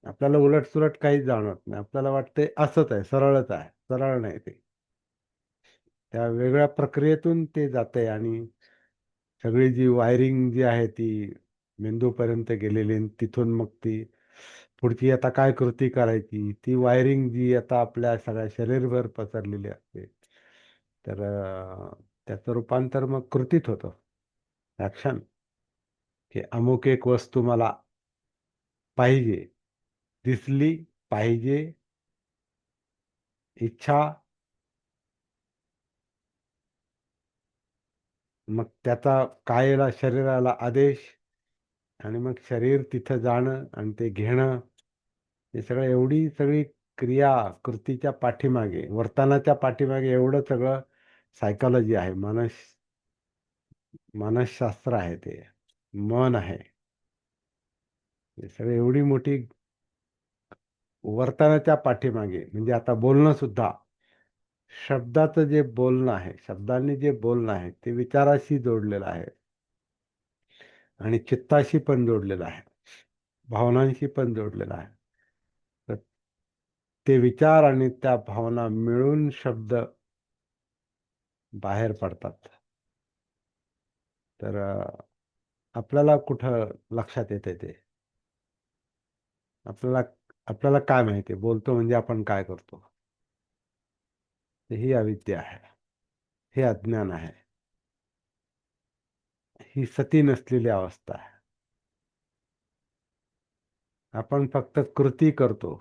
आपल्याला उलट सुलट काहीच जाणवत नाही. आपल्याला वाटते असंच आहे, सरळच आहे. सरळ नाही ते. त्या वेगळ्या प्रक्रियेतून ते जाते, आणि सगळी जी वायरिंग जी आहे ती मेंदूपर्यंत गेलेली, आणि तिथून मग ती पुढची आता काय कृती करायची, ती वायरिंग जी आता आपल्या सगळ्या शरीरभर पसरलेली असते. तर त्याचं रूपांतर मग कृतीत होतं. ऍक्शन, की अमुक एक वस्तू मला पाहिजे, दिसली, पाहिजे, इच्छा, मग त्याचा कायेला, शरीराला आदेश, आणि मग शरीर तिथं जाणं आणि ते घेणं, हे सगळं, एवढी सगळी क्रिया, कृतीच्या पाठीमागे, वर्तनाच्या पाठीमागे एवढं सगळं सायकॉलॉजी आहे, मानसशास्त्र आहे, ते मन आहे. हे सगळं एवढी मोठी वर्तनाच्या पाठीमागे म्हणजे आता बोलणं सुद्धा, शब्दाचं जे बोलणं आहे, शब्दांनी जे बोलणं आहे ते विचाराशी जोडलेलं आहे आणि चित्ताशी पण जोडलेलं आहे, भावनांशी पण जोडलेलं आहे. तर ते विचार आणि त्या भावना मिळून शब्द बाहेर पडतात. तर आपल्याला कुठं लक्षात येते ते? आपल्याला आपल्याला काय माहिती? बोलतो म्हणजे आपण काय करतो? ही अविद्या आहे, हे अज्ञान आहे, ही सती नसलेली अवस्था आहे. आपण फक्त कृती करतो,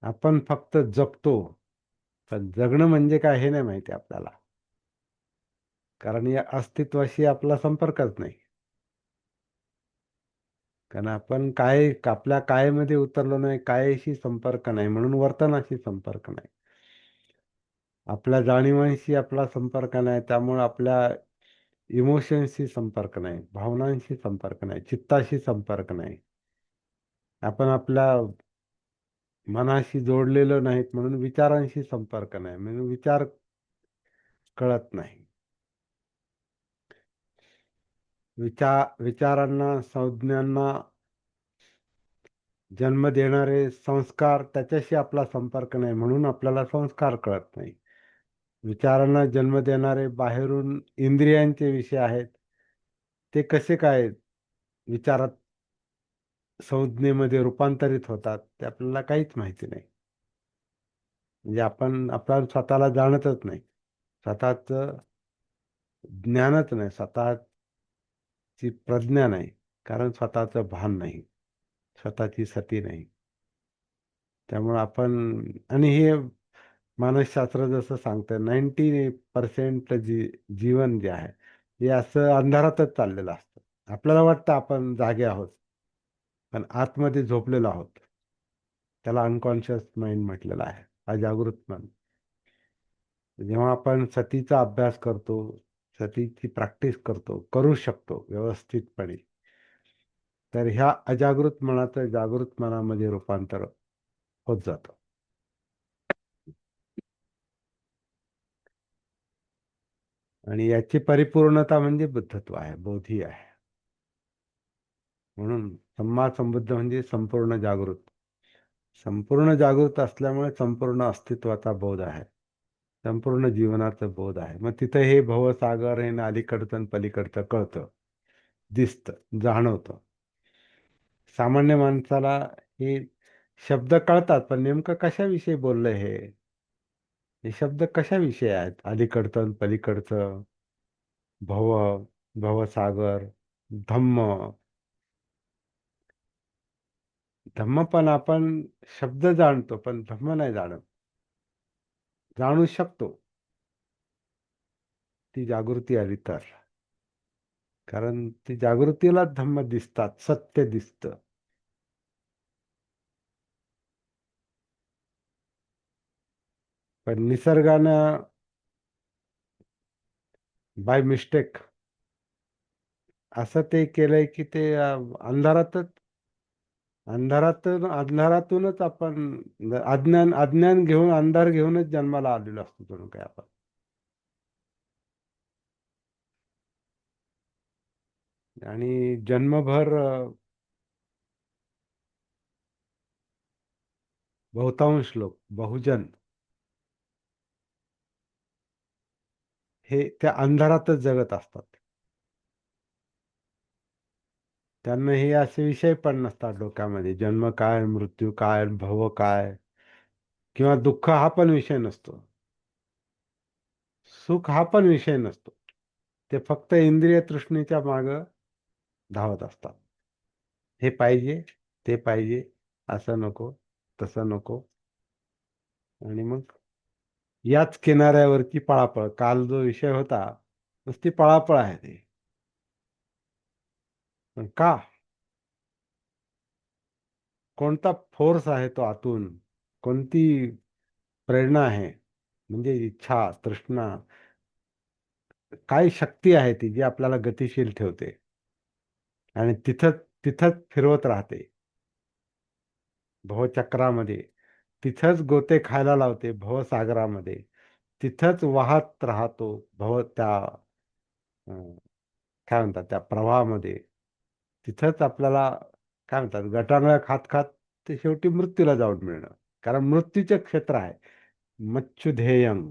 आपण फक्त जगतो, पण जगणं म्हणजे काय हे नाही माहिती आपल्याला, कारण या अस्तित्वाशी आपला संपर्कच नाही. कारण आपण काय आपल्या कायमध्ये उतरलो नाही, कायशी संपर्क नाही, म्हणून वर्तनाशी संपर्क नाही, आपल्या जाणीवांशी आपला संपर्क नाही, त्यामुळे आपल्या इमोशन्सशी संपर्क नाही, भावनांशी संपर्क नाही, चित्ताशी संपर्क नाही. आपण आपल्या मनाशी जोडलेलो नाहीत म्हणून विचारांशी संपर्क नाही, म्हणून विचार कळत नाही. विचारांना, संज्ञांना जन्म देणारे संस्कार, त्याच्याशी आपला संपर्क नाही म्हणून आपल्याला संस्कार कळत नाही. विचारांना जन्म देणारे बाहेरून इंद्रियांचे विषय आहेत, ते कसे काय विचारात, संज्ञेमध्ये रूपांतरित होतात ते आपल्याला काहीच माहिती नाही. म्हणजे आपण स्वतःला जाणतच नाही, स्वतःच ज्ञानच नाही, स्वतःची प्रज्ञा नाही, कारण स्वतःचं भान नाही, स्वतःची सती नाही. त्यामुळे आपण, आणि हे मानसशास्त्र जसं सांगतं, 90% जीवन जे आहे हे असं अंधारातच चाललेलं असतं. आपल्याला वाटतं आपण जागे आहोत, पण आतमध्ये झोपलेलो आहोत. त्याला अनकॉन्शियस माइंड म्हटलेलं आहे, अजागृत मन. जेव्हा आपण सतीचा अभ्यास करतो, सतीची प्रॅक्टिस करू शकतो व्यवस्थितपणे, तर ह्या अजागृत मनाचं जागृत मनामध्ये रूपांतर होत जातं. आणि याची परिपूर्णता म्हणजे बुद्धत्व आहे, बोधी आहे. म्हणून सम्मा संबुद्ध म्हणजे संपूर्ण जागृत. संपूर्ण जागृत असल्यामुळे संपूर्ण अस्तित्वाचा बोध आहे, संपूर्ण जीवनाचा बोध आहे. मग तिथं हे भवसागर हे अलीकडचं आणि पलीकडचं कळतं, दिसतं, जाणवतं. सामान्य माणसाला हे शब्द कळतात, पण नेमकं कशाविषयी बोललंय हे शब्द कशाविषयी आहेत? अलीकडचं आणि पलीकडचं, भव, भवसागर, धम्म. धम्म पण आपण शब्द जाणतो, पण धम्म नाही जाणत. जाणू शकतो, ती जागृती आली तर. कारण ती जागृतीला धम्म दिसतात, सत्य दिसतं. पण निसर्गानं बाय मिस्टेक असं ते केलंय की ते अंधारातूनच आपण अज्ञान घेऊन, अंधार घेऊनच जन्माला आलेलो असतो जणू काय आपण. आणि जन्मभर बहुतांश लोक, बहुजन, हे त्या अंधारातच जगत असतात. त्यांना हे असे विषय पण नसतात डोक्यामध्ये, जन्म काय, मृत्यू काय, भव काय, किंवा दुःख हा पण विषय नसतो, सुख हा पण विषय नसतो. ते फक्त इंद्रिय तृष्णेच्या माग धावत असतात. हे पाहिजे, ते पाहिजे, असं नको, तसं नको. आणि मग याच किनाऱ्यावरची पळापळ, काल जो विषय होता, नुसती पळापळ आहे ते. पण का? कोणता फोर्स आहे तो आतून, कोणती प्रेरणा आहे, म्हणजे इच्छा, तृष्णा, काय शक्ती आहे ती जी आपल्याला गतिशील ठेवते आणि तिथंच फिरवत राहते भवचक्रामध्ये. तिथंच गोते खायला लावते भवसागरामध्ये, तिथंच वाहत राहतो त्या अं, काय म्हणतात त्या प्रवाहामध्ये, तिथंच आपल्याला काय म्हणतात गटांगळ्या खात खात ते शेवटी मृत्यूला जाऊन मिळणं. कारण मृत्यूचे क्षेत्र आहे मच्छुधेयं,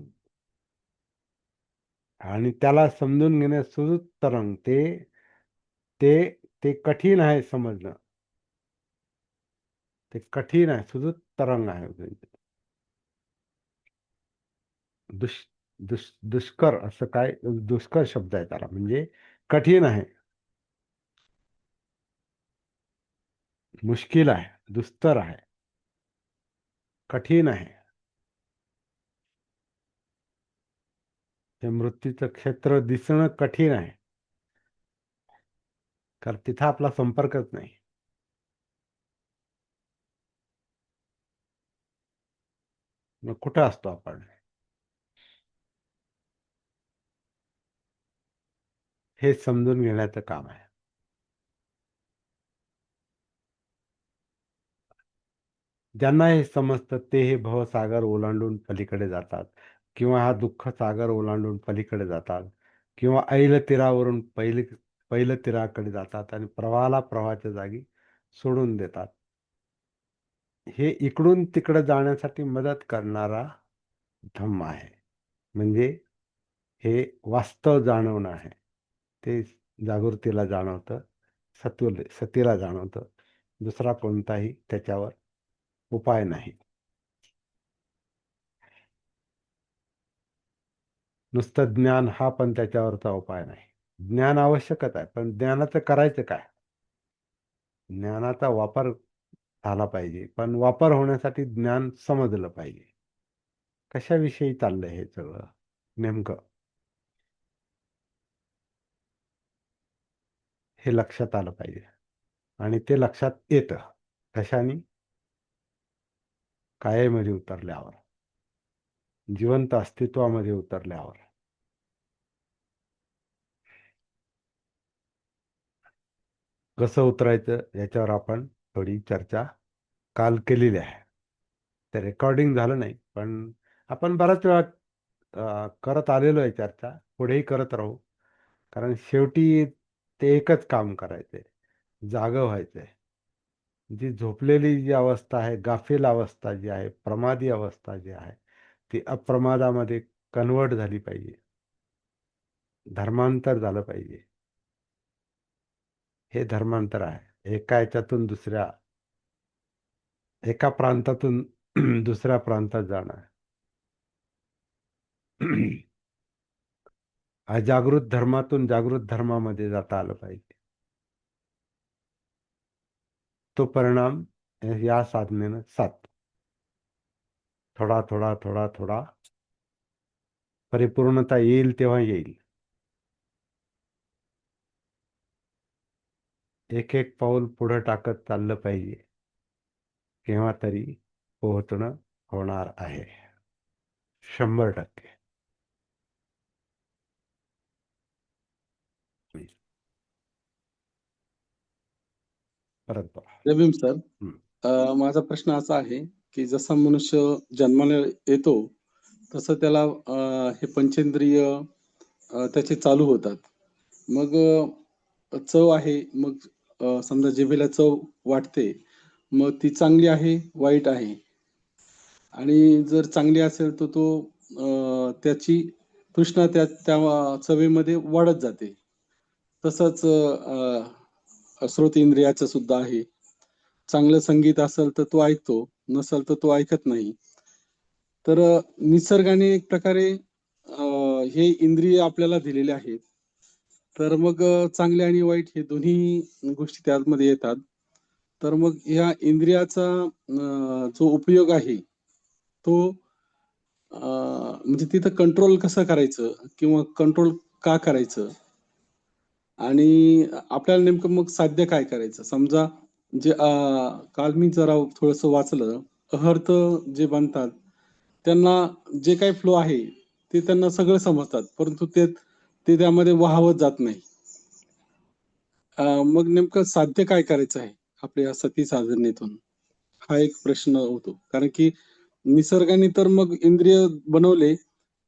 आणि त्याला समजून घेणे सुदूत तरंग, ते ते कठीण आहे समजणं, ते कठीण आहे, सुदूत तरंग आहे. दुष दुष्कर असं काय, दुष्कर शब्द आहे त्याला, म्हणजे कठीण आहे, मुश्किल आहे, दुस्तर आहे, कठीण आहे. हे मृत्यूचं क्षेत्र दिसणं कठीण आहे, कारण तिथं आपला संपर्कच नाही. मग कुठं असतो आपण? हे समजून घेण्याचं काम आहे. ज्यांना हे समजतं ते हे भवसागर ओलांडून पलीकडे जातात, किंवा हा दुःख सागर ओलांडून पलीकडे जातात, किंवा ऐल तीरावरून पैल तीराकडे जातात आणि प्रवाहाला प्रवाहाच्या जागी सोडून देतात. हे इकडून तिकडे जाण्यासाठी मदत करणारा धम्म आहे. म्हणजे हे वास्तव जाणवणं आहे. ते जागृतीला जाणवतं, सतीला जाणवतं. दुसरा कोणताही त्याच्यावर उपाय नाही. नुसतं ज्ञान हा पण त्याच्यावरचा उपाय नाही. ज्ञान आवश्यकच आहे, पण ज्ञानाचं करायचं काय? ज्ञानाचा वापर झाला पाहिजे, पण वापर होण्यासाठी ज्ञान समजलं पाहिजे. कशाविषयी चाललंय हे सगळं नेमकं, हे लक्षात आलं पाहिजे. आणि ते लक्षात येतं कशाने? कायेमध्ये उतरल्यावर, जिवंत अस्तित्वामध्ये उतरल्यावर. कसं उतरायचं याच्यावर आपण थोडी चर्चा काल केलेली आहे. ते रेकॉर्डिंग झालं नाही, पण आपण बऱ्याच वेळा करत आलेलो आहे चर्चा, पुढेही करत राहू. कारण शेवटी ते एकच काम करायचंय, जागं व्हायचंय. जी झोपलेली जी अवस्था आहे, गाफील अवस्था जी आहे, प्रमादी अवस्था जी आहे, ती अप्रमादामध्ये कन्वर्ट झाली पाहिजे, धर्मांतर झालं पाहिजे. हे धर्मांतर आहे. एका याच्यातून दुसऱ्या, एका प्रांतातून दुसऱ्या प्रांतात जाणं. अजागृत धर्मातून जागृत धर्मामध्ये जाता आलं पाहिजे. तो परिणाम या साधनेनं साधतो. थोडा थोडा थोडा थोडा परिपूर्णता येईल तेव्हा येईल. एक एक पाऊल पुढे टाकत चाललं पाहिजे, केव्हा तरी पोहोचणं होणार आहे, 100%. परत बघा. रवीम सर, हम्म. माझा प्रश्न असा आहे की जसा मनुष्य जन्माला येतो तसं त्याला हे पंचेंद्रिय त्याचे चालू होतात. मग चव आहे, मग समजा जिभेला चव वाटते, मग ती चांगली आहे वाईट आहे, आणि जर चांगली असेल तर तो त्याची तृष्णा त्या त्या चवेमध्ये वाढत जाते. तसंच श्रोत इंद्रियाचं सुद्धा आहे. चांगलं संगीत असेल तर तो ऐकतो, नसेल तर तो ऐकत नाही. तर निसर्गाने एक प्रकारे हे इंद्रिय आपल्याला दिलेले आहेत. तर मग चांगले आणि वाईट हे दोन्ही गोष्टी त्यामध्ये येतात. तर मग ह्या इंद्रियाचा जो उपयोग आहे तो म्हणजे तिथं कंट्रोल कसं करायचं किंवा कंट्रोल का करायचं, आणि आपल्याला नेमकं मग साध्य काय करायचं? समजा जे काल मी जरा थोडंसं वाचलं, अर्थ जे बनतात त्यांना जे काही फ्लो आहे ते त्यांना सगळं समजतात, परंतु ते त्यामध्ये वाहवत जात नाही. मग नेमकं साध्य काय करायचं आहे आपल्या या सती साधनेतून? हा एक प्रश्न होतो. कारण की निसर्गाने तर मग इंद्रिय बनवले,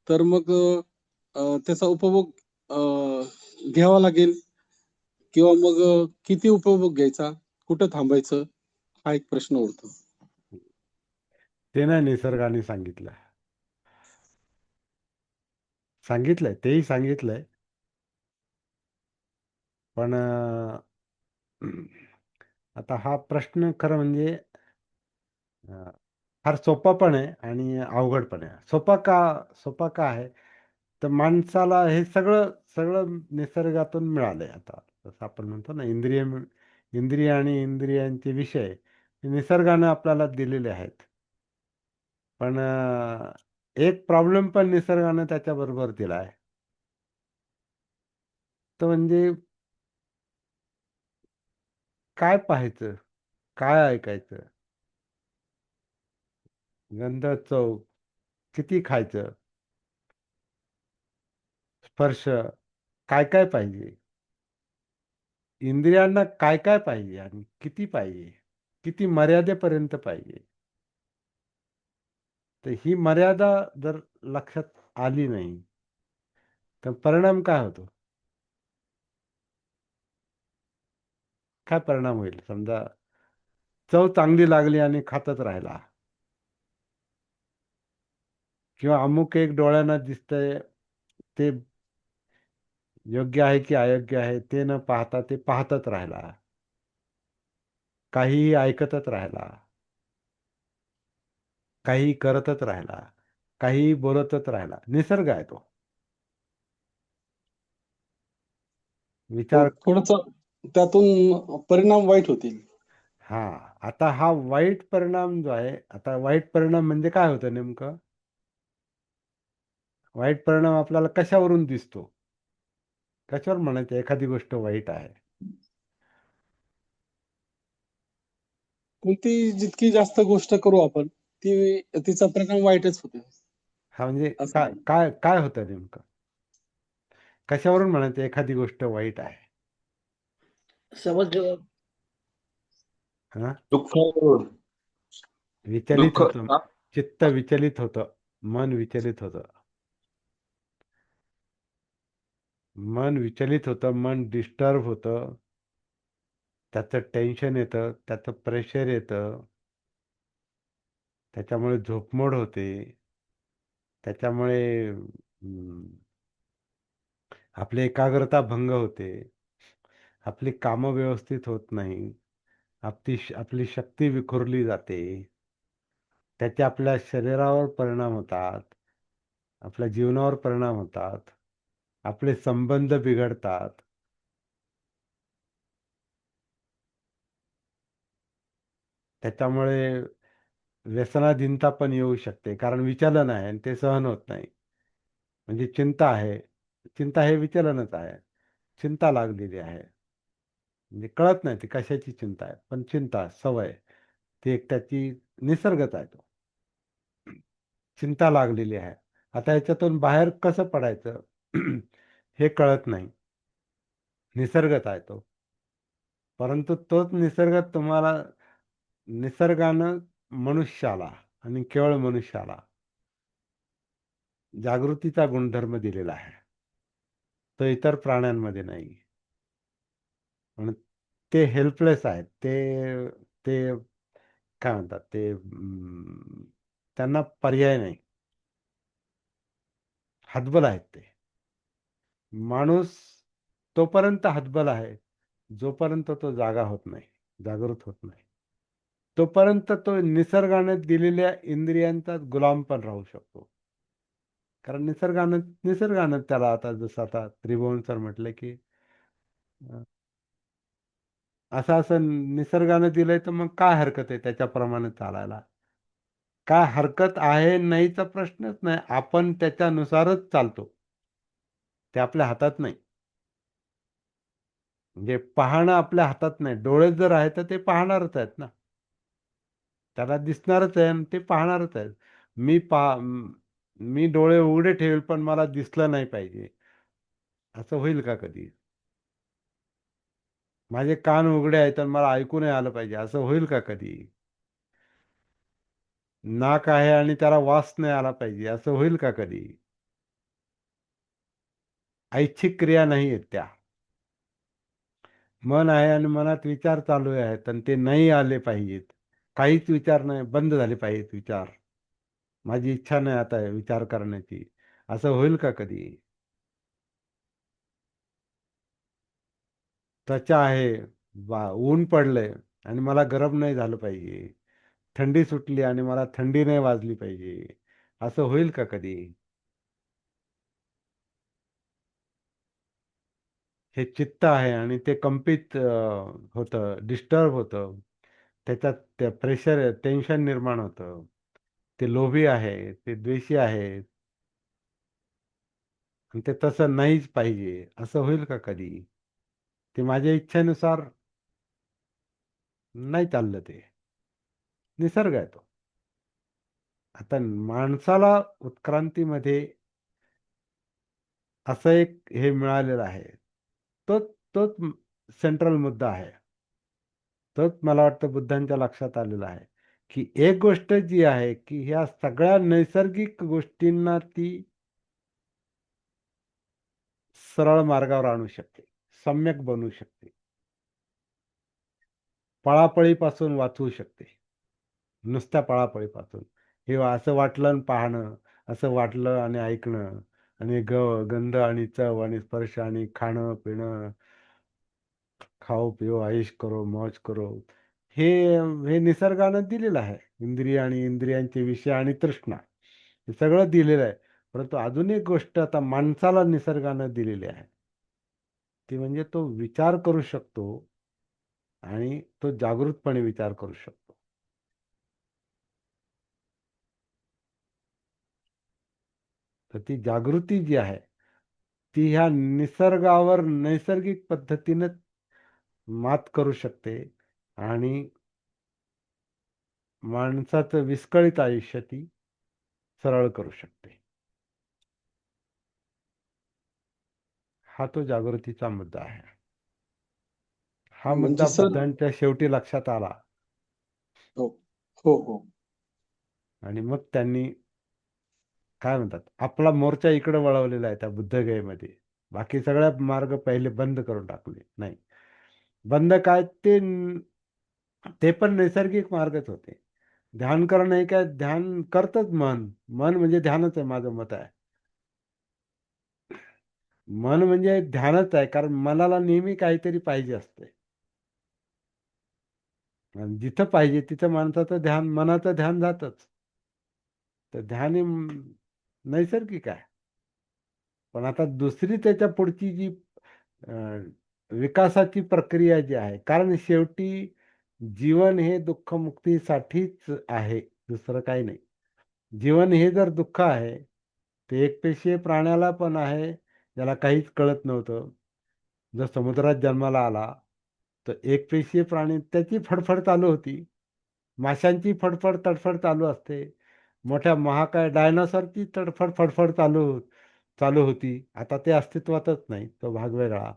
तर मग त्याचा उपभोग घ्यावा लागेल किंवा मग किती उपभोग घ्यायचा, कुठं थांबायचं, हा एक प्रश्न उरतो. ते नाही निसर्गाने सांगितलंय तेही सांगितलंय, पण आता हा प्रश्न खरं म्हणजे अं, फार सोपा पण आहे आणि अवघड पण आहे. सोपा का आहे, तर माणसाला हे सगळं सगळं निसर्गातून मिळालंय. आता जसं आपण म्हणतो ना, इंद्रिय आणि इंद्रियांचे विषय हे निसर्गाने आपल्याला दिलेले आहेत. पण एक प्रॉब्लेम पण निसर्गाने त्याच्याबरोबर दिला आहे, तो म्हणजे काय पाहायचं, काय ऐकायचं, गंध, चव, किती खायचं, स्पर्श, काय काय पाहिजे, इंद्रियांना काय काय पाहिजे आणि किती पाहिजे, किती मर्यादेपर्यंत पाहिजे. तर ही मर्यादा जर लक्षात आली नाही तर परिणाम काय होतो? काय परिणाम होईल? समजा चव चांगली लागली आणि खातच राहिला, किंवा अमुक एक डोळ्यांना दिसतंय, ते योग्य आहे की अयोग्य आहे ते न पाहता ते पाहतच राहिला, काहीही ऐकतच राहिला, काहीही करतच राहिला, काहीही बोलतच राहिला. निसर्ग आहे तो. विचार. थोडस त्यातून परिणाम वाईट होतील. हा, आता हा वाईट परिणाम जो आहे, आता वाईट परिणाम म्हणजे काय होतं नेमकं? वाईट परिणाम आपल्याला कशावरून दिसतो? कशावर म्हणायचं एखादी गोष्ट वाईट आहे? कोणती जितकी जास्त गोष्ट करू आपण, तिचा परिणाम वाईटच होतो. हा म्हणजे असं काय काय काय होतं नेमकं? कशावरून म्हणायचं एखादी गोष्ट वाईट आहे? समज हा, दुःख विचलित दुःख होतं, हा? चित्त विचलित होतं, मन विचलित होतं. मन विचलित होतं, मन डिस्टर्ब होतं, त्याचं टेन्शन येतं, त्याचं प्रेशर येतं, त्याच्यामुळे झोपमोड होते, त्याच्यामुळे आपली एकाग्रता भंग होते, आपली कामं व्यवस्थित होत नाही, आपली शक्ती विखुरली जाते, त्याचे आपल्या शरीरावर परिणाम होतात, आपल्या जीवनावर परिणाम होतात, आपले संबंध बिघडतात. त्याच्यामुळे व्यसनाधीनता पण येऊ शकते, कारण विचलन आहे आणि ते सहन होत नाही. म्हणजे चिंता हे विचलनच आहे. चिंता लागलेली आहे, म्हणजे कळत नाही ती कशाची चिंता आहे, पण चिंता सवय, ती एक त्याची निसर्गच आहे तो. चिंता लागलेली आहे. आता याच्यातून बाहेर कसं पडायचं हे कळत नाही. निसर्गच आहे तो. परंतु तोच निसर्ग तुम्हाला, निसर्गानं मनुष्याला आणि केवळ मनुष्याला जागृतीचा गुणधर्म दिलेला आहे, तो इतर प्राण्यांमध्ये नाही. म्हणून ते हेल्पलेस आहेत. ते ते काय म्हणतात ते, त्यांना पर्याय नाही, हतबल आहेत ते. माणूस तोपर्यंत हतबल आहे जोपर्यंत तो जागा होत नाही, जागृत होत नाही. तोपर्यंत तो निसर्गाने दिलेल्या इंद्रियांचा गुलाम पण राहू शकतो. कारण निसर्गानं त्याला, आता जसं आता त्रिभुवन सर म्हटलं की असं असं निसर्गानं दिलंय, तर मग काय हरकत आहे त्याच्याप्रमाणे चालायला? काय हरकत आहे नाहीचा प्रश्नच नाही, आपण त्याच्यानुसारच चालतो. ते आपल्या हातात नाही. म्हणजे पाहणं आपल्या हातात नाही. डोळे जर आहेत तर ते पाहणारच आहेत ना, त्याला दिसणारच आहे आणि ते पाहणारच आहेत. मी डोळे उघडे ठेवेल पण मला दिसलं नाही पाहिजे, असं होईल का कधी? माझे कान उघडे आहेत आणि मला ऐकू नाही आलं पाहिजे, असं होईल का कधी? नाक आहे आणि त्याला वास नाही आला पाहिजे, असं होईल का कधी? ऐच्छिक क्रिया नाही आहेत त्या. मन आहे आणि मनात विचार चालू आहेत आणि ते नाही आले पाहिजेत. काहीच विचार नाही, बंद झाले पाहिजेत विचार. माझी इच्छा नाही आता विचार करण्याची, असं होईल का कधी? त्वचा आहे, ऊन पडलंय आणि मला गरम नाही झालं पाहिजे. थंडी सुटली आणि मला थंडी नाही वाजली पाहिजे, असं होईल का कधी? हे चित्त आहे आणि ते कंपित होतं, डिस्टर्ब होतं. त्याच्यात ते प्रेशर, टेन्शन निर्माण होतं. ते लोभी आहे, ते द्वेषी आहे आणि ते तसं नाहीच पाहिजे, असं होईल का कधी? ते माझ्या इच्छेनुसार नाही चाललं, ते निसर्ग आहे तो. आता माणसाला उत्क्रांतीमध्ये असं एक हे मिळालेलं आहे. तोच तोच सेंट्रल मुद्दा आहे. तोच मला वाटतं बुद्धांच्या लक्षात आलेला आहे, की एक गोष्ट जी आहे की ह्या सगळ्या नैसर्गिक गोष्टींना ती सरळ मार्गावर आणू शकते, सम्यक बनवू शकते, पळापळीपासून वाचवू शकते. नुसत्या पळापळीपासून. हे असं वाटलं आणि पाहणं, असं वाटलं आणि ऐकणं आणि गंध आणि चव आणि स्पर्श आणि खाणं पिणं, खाओ पिओ ऐश करो मौज करो, हे हे निसर्गानं दिलेलं आहे. इंद्रिय आणि इंद्रियांचे विषय आणि तृष्णा, हे सगळं दिलेलं आहे. परंतु अजून एक गोष्ट आता माणसाला निसर्गानं दिलेली आहे, ती म्हणजे तो विचार करू शकतो आणि तो जागृतपणे विचार करू शकतो. तर ती जागृती जी आहे ती ह्या निसर्गावर नैसर्गिक पद्धतीनं मात करू शकते आणि माणसाचं विस्कळीत आयुष्य ती सरळ करू शकते. हा तो जागृतीचा मुद्दा आहे. हा म्हणजे मुद्दा सर बुद्धांच्या शेवटी लक्षात आला हो हो हो आणि मग त्यांनी काय म्हणतात, आपला मोर्चा इकडे वळवलेला आहे त्या बुद्धगयेमध्ये. बाकी सगळ्या मार्ग पहिले बंद करून टाकले. नाही, बंद काय, ते पण नैसर्गिक मार्गच होते. ध्यान करणं हे काय, ध्यान करतच मन. मन म्हणजे ध्यानच आहे, माझं मत आहे. मन म्हणजे ध्यानच आहे, कारण मनाला नेहमी काहीतरी पाहिजे असते. आणि जिथं पाहिजे तिथं माणसाचं ध्यान, मनाचं ध्यान जातच. तर ध्यान हे नैसर्गिक आहे. पण आता दुसरी त्याच्या पुढची जी विकासाची प्रक्रिया जी आहे, कारण शेवटी जीवन हे दुःखमुक्तीसाठीच आहे, दुसरं काही नाही. जीवन हे जर दुःख आहे, ते एकपेशीय प्राण्याला पण आहे, ज्याला काहीच कळत नव्हतं. जर समुद्रात जन्माला आला तर एकपेशीय प्राणी, त्याची फडफड चालू होती. माशांची फडफड तडफड चालू असते. मोठ्या महाकाय डायनासॉरची तडफड फडफड चालू चालू होती. आता ते अस्तित्वातच नाही, तो भाग वेगळा.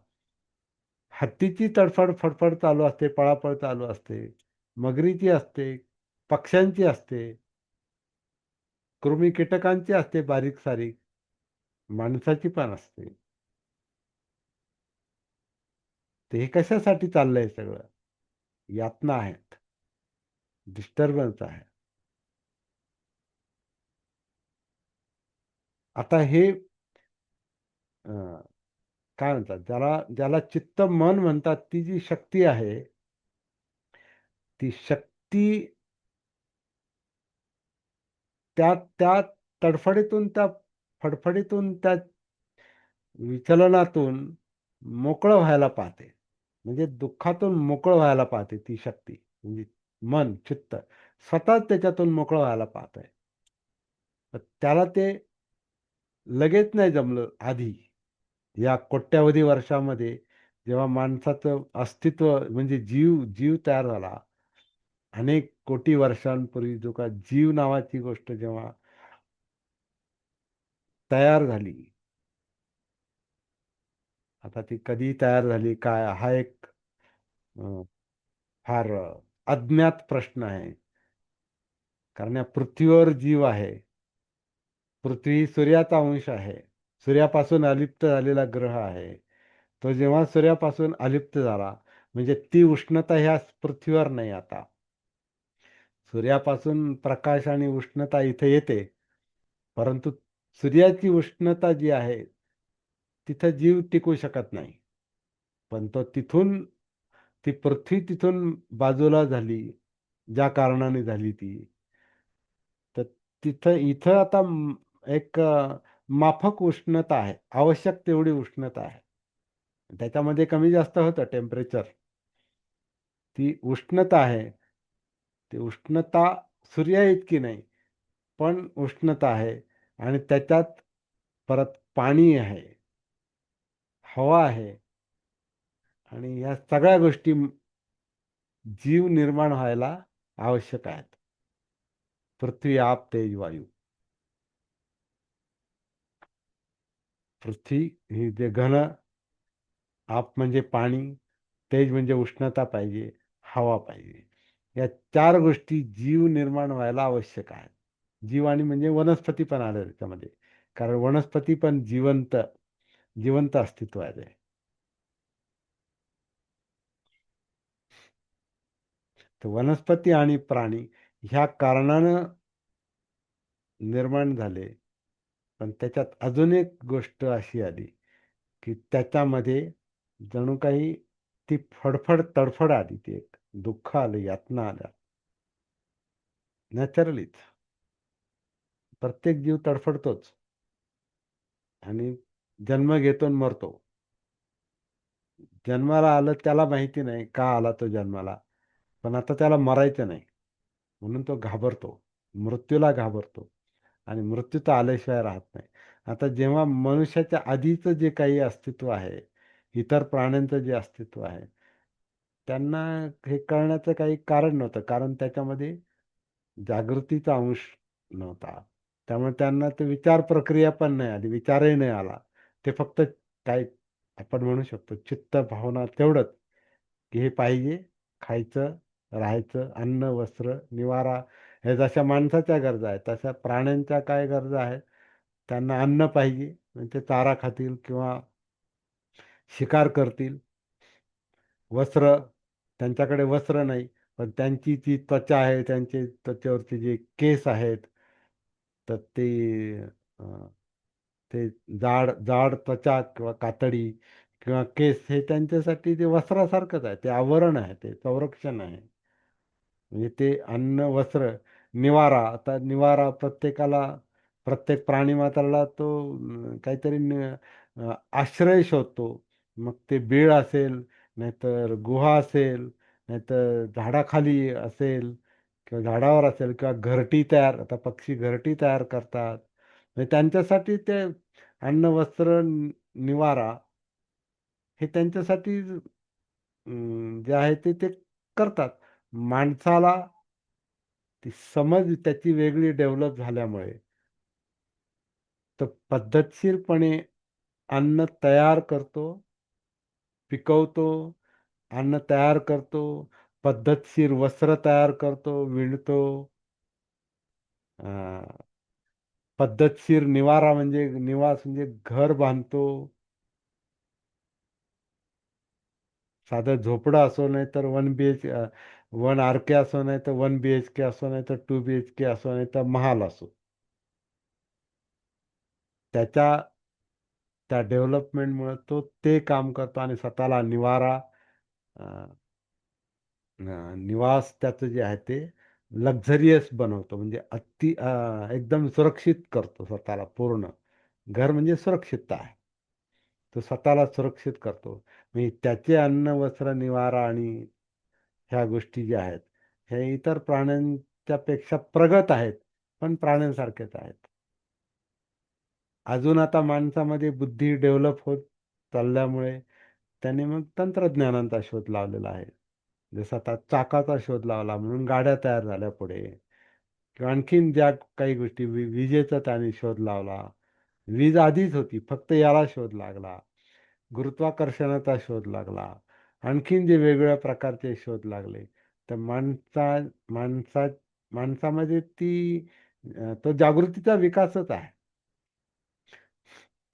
हत्तीची तडफड फडफड चालू असते, पळापळ चालू असते. मगरीची असते, पक्ष्यांची असते, कृमी कीटकांची असते बारीक सारीक, माणसाची पण असते. ते हे कशासाठी चाललंय सगळं? यातना आहेत, डिस्टर्बन्स आहे. आता हे काय म्हणतात, ज्याला ज्याला चित्त मन म्हणतात, ती जी शक्ती आहे, ती शक्ती त्या त्या तडफडीतून, त्या फडफडीतून, त्या विचलनातून मोकळं व्हायला पाहते. म्हणजे दुःखातून मोकळं व्हायला पाहते ती शक्ती, म्हणजे मन चित्त स्वतःच त्याच्यातून मोकळं व्हायला पाहत आहे. त्याला ते लगेच नाही जमलं आधी. या कोट्यावधी वर्षामध्ये जेव्हा माणसाचं अस्तित्व म्हणजे जीव जीव तयार झाला, अनेक कोटी वर्षांपूर्वी जो का जीव नावाची गोष्ट जेव्हा तयार झाली, आता ती कधी तयार झाली काय, हा एक फार अज्ञात प्रश्न आहे. कारण या पृथ्वीवर जीव आहे. पृथ्वी सूर्याचा अंश आहे. सूर्यापासून अलिप्त झालेला ग्रह आहे. तो जेव्हा सूर्यापासून अलिप्त झाला म्हणजे ती उष्णता ह्या पृथ्वीवर नाही आता. सूर्यापासून प्रकाश आणि उष्णता इथे येते, परंतु सूर्याची उष्णता जी आहे तिथं जीव टिकू शकत नाही. पण तो तिथून ती पृथ्वी तिथून बाजूला झाली, ज्या कारणाने झाली ती, तर तिथं इथं आता एक माफक उष्णता आहे, आवश्यक तेवढी उष्णता आहे. त्याच्यामध्ये कमी जास्त होतं टेम्परेचर. ती उष्णता आहे, ती उष्णता सूर्या इतकी नाही, पण उष्णता आहे. आणि त्याच्यात परत पाणी आहे, हवा आहे, आणि या सगळ्या गोष्टी जीव निर्माण व्हायला आवश्यक आहेत. पृथ्वी, आप, तेज, वायू. पृथ्वी ही जे घन, आप म्हणजे पाणी, तेज म्हणजे उष्णता पाहिजे, हवा पाहिजे. या 4 गोष्टी जीव निर्माण व्हायला आवश्यक आहेत. जीव आणि म्हणजे वनस्पती पण आलं त्याच्यामध्ये, कारण वनस्पती पण जिवंत अस्तित्व आहे. तर वनस्पती आणि प्राणी ह्या कारणानं निर्माण झाले. पण त्याच्यात अजून एक गोष्ट अशी आली की त्याच्यामध्ये जणू काही ती फडफड तडफड आली, ती एक दुःख आलं, यातना आल्या. नॅचरलीच प्रत्येक जीव तडफडतोच आणि जन्म घेतो आणि मरतो. जन्माला आलं त्याला माहिती नाही का आला तो जन्माला, पण आता त्याला मरायचं नाही म्हणून तो घाबरतो, मृत्यूला घाबरतो, आणि मृत्यू तर आल्याशिवाय राहत नाही. आता जेव्हा मनुष्याच्या आधीचं जे काही अस्तित्व आहे, इतर प्राण्यांचं जे अस्तित्व आहे, त्यांना हे कळण्याचं काही कारण नव्हतं, कारण त्याच्यामध्ये जागृतीचा अंश नव्हता. त्यामुळे त्यांना ते विचार प्रक्रिया पण नाही आली, विचारही नाही आला. ते फक्त काय आपण म्हणू शकतो चित्त भावना तेवढंच, की हे पाहिजे, खायचं, राहायचं, अन्न, वस्त्र, निवारा, हे जशा माणसाच्या गरजा आहेत तशा प्राण्यांच्या काय गरजा आहेत. त्यांना अन्न पाहिजे, म्हणजे ते चारा खातील किंवा शिकार करतील. वस्त्र, त्यांच्याकडे वस्त्र नाही, पण त्यांची जी त्वचा आहे, त्यांचे त्वचेवरचे जे केस आहेत, तर अं, ते जाड जाड त्वचा किंवा कातडी किंवा केस हे त्यांच्यासाठी ते वस्त्रासारखंच आहे, ते आवरण आहे, ते संरक्षण आहे. म्हणजे ते अन्न, वस्त्र, निवारा. आता निवारा प्रत्येकाला, प्रत्येक प्राणी मात्राला तो काहीतरी आश्रय शोधतो. मग ते बीळ असेल, नाहीतर गुहा असेल, नाहीतर झाडाखाली असेल, किंवा झाडावर असेल, किंवा घरटी तयार, आता पक्षी घरटी तयार करतात. म्हणजे त्यांच्यासाठी ते अन्न, वस्त्र, निवारा हे त्यांच्यासाठी जे आहे ते ते करतात. माणसाला ती समज त्याची वेगळी डेव्हलप झाल्यामुळे तो पद्धतशीरपणे अन्न तयार करतो, पिकवतो, अन्न तयार करतो, पद्धतशीर वस्त्र तयार करतो, विणतो, अं, पद्धतशीर निवारा म्हणजे निवास म्हणजे घर बांधतो. साधं झोपडं असो, नाही तर 1 RK असो, नाही तर 1 BHK असो, नाही तर 2 BHK असो, नाही तर महाल असो. त्याच्या त्या डेव्हलपमेंटमुळे तो ते काम करतो आणि स्वतःला निवारा, निवास त्याचं जे आहे ते लक्झरियस बनवतो, म्हणजे एकदम सुरक्षित करतो स्वतःला पूर्ण. घर म्हणजे सुरक्षितता आहे, तो स्वतःला सुरक्षित करतो. म्हणजे त्याचे अन्न, वस्त्र, निवारा आणि ह्या गोष्टी ज्या आहेत, ह्या इतर प्राण्यांच्या पेक्षा प्रगत आहेत, पण प्राण्यांसारखेच आहेत. अजून आता माणसामध्ये बुद्धी डेव्हलप होत चालल्यामुळे त्याने मग तंत्रज्ञानाचा शोध लावलेला आहे. जसं आता चाकाचा शोध लावला म्हणून गाड्या तयार झाल्या पुढे, किंवा आणखीन ज्या काही गोष्टी, विजेचा त्याने शोध लावला. वीज आधीच होती, फक्त याला शोध लागला. गुरुत्वाकर्षणाचा शोध लागला. आणखीन जे वेगवेगळ्या प्रकारचे शोध लागले, तर माणसा माणसामध्ये तो जागृतीचा विकासच आहे.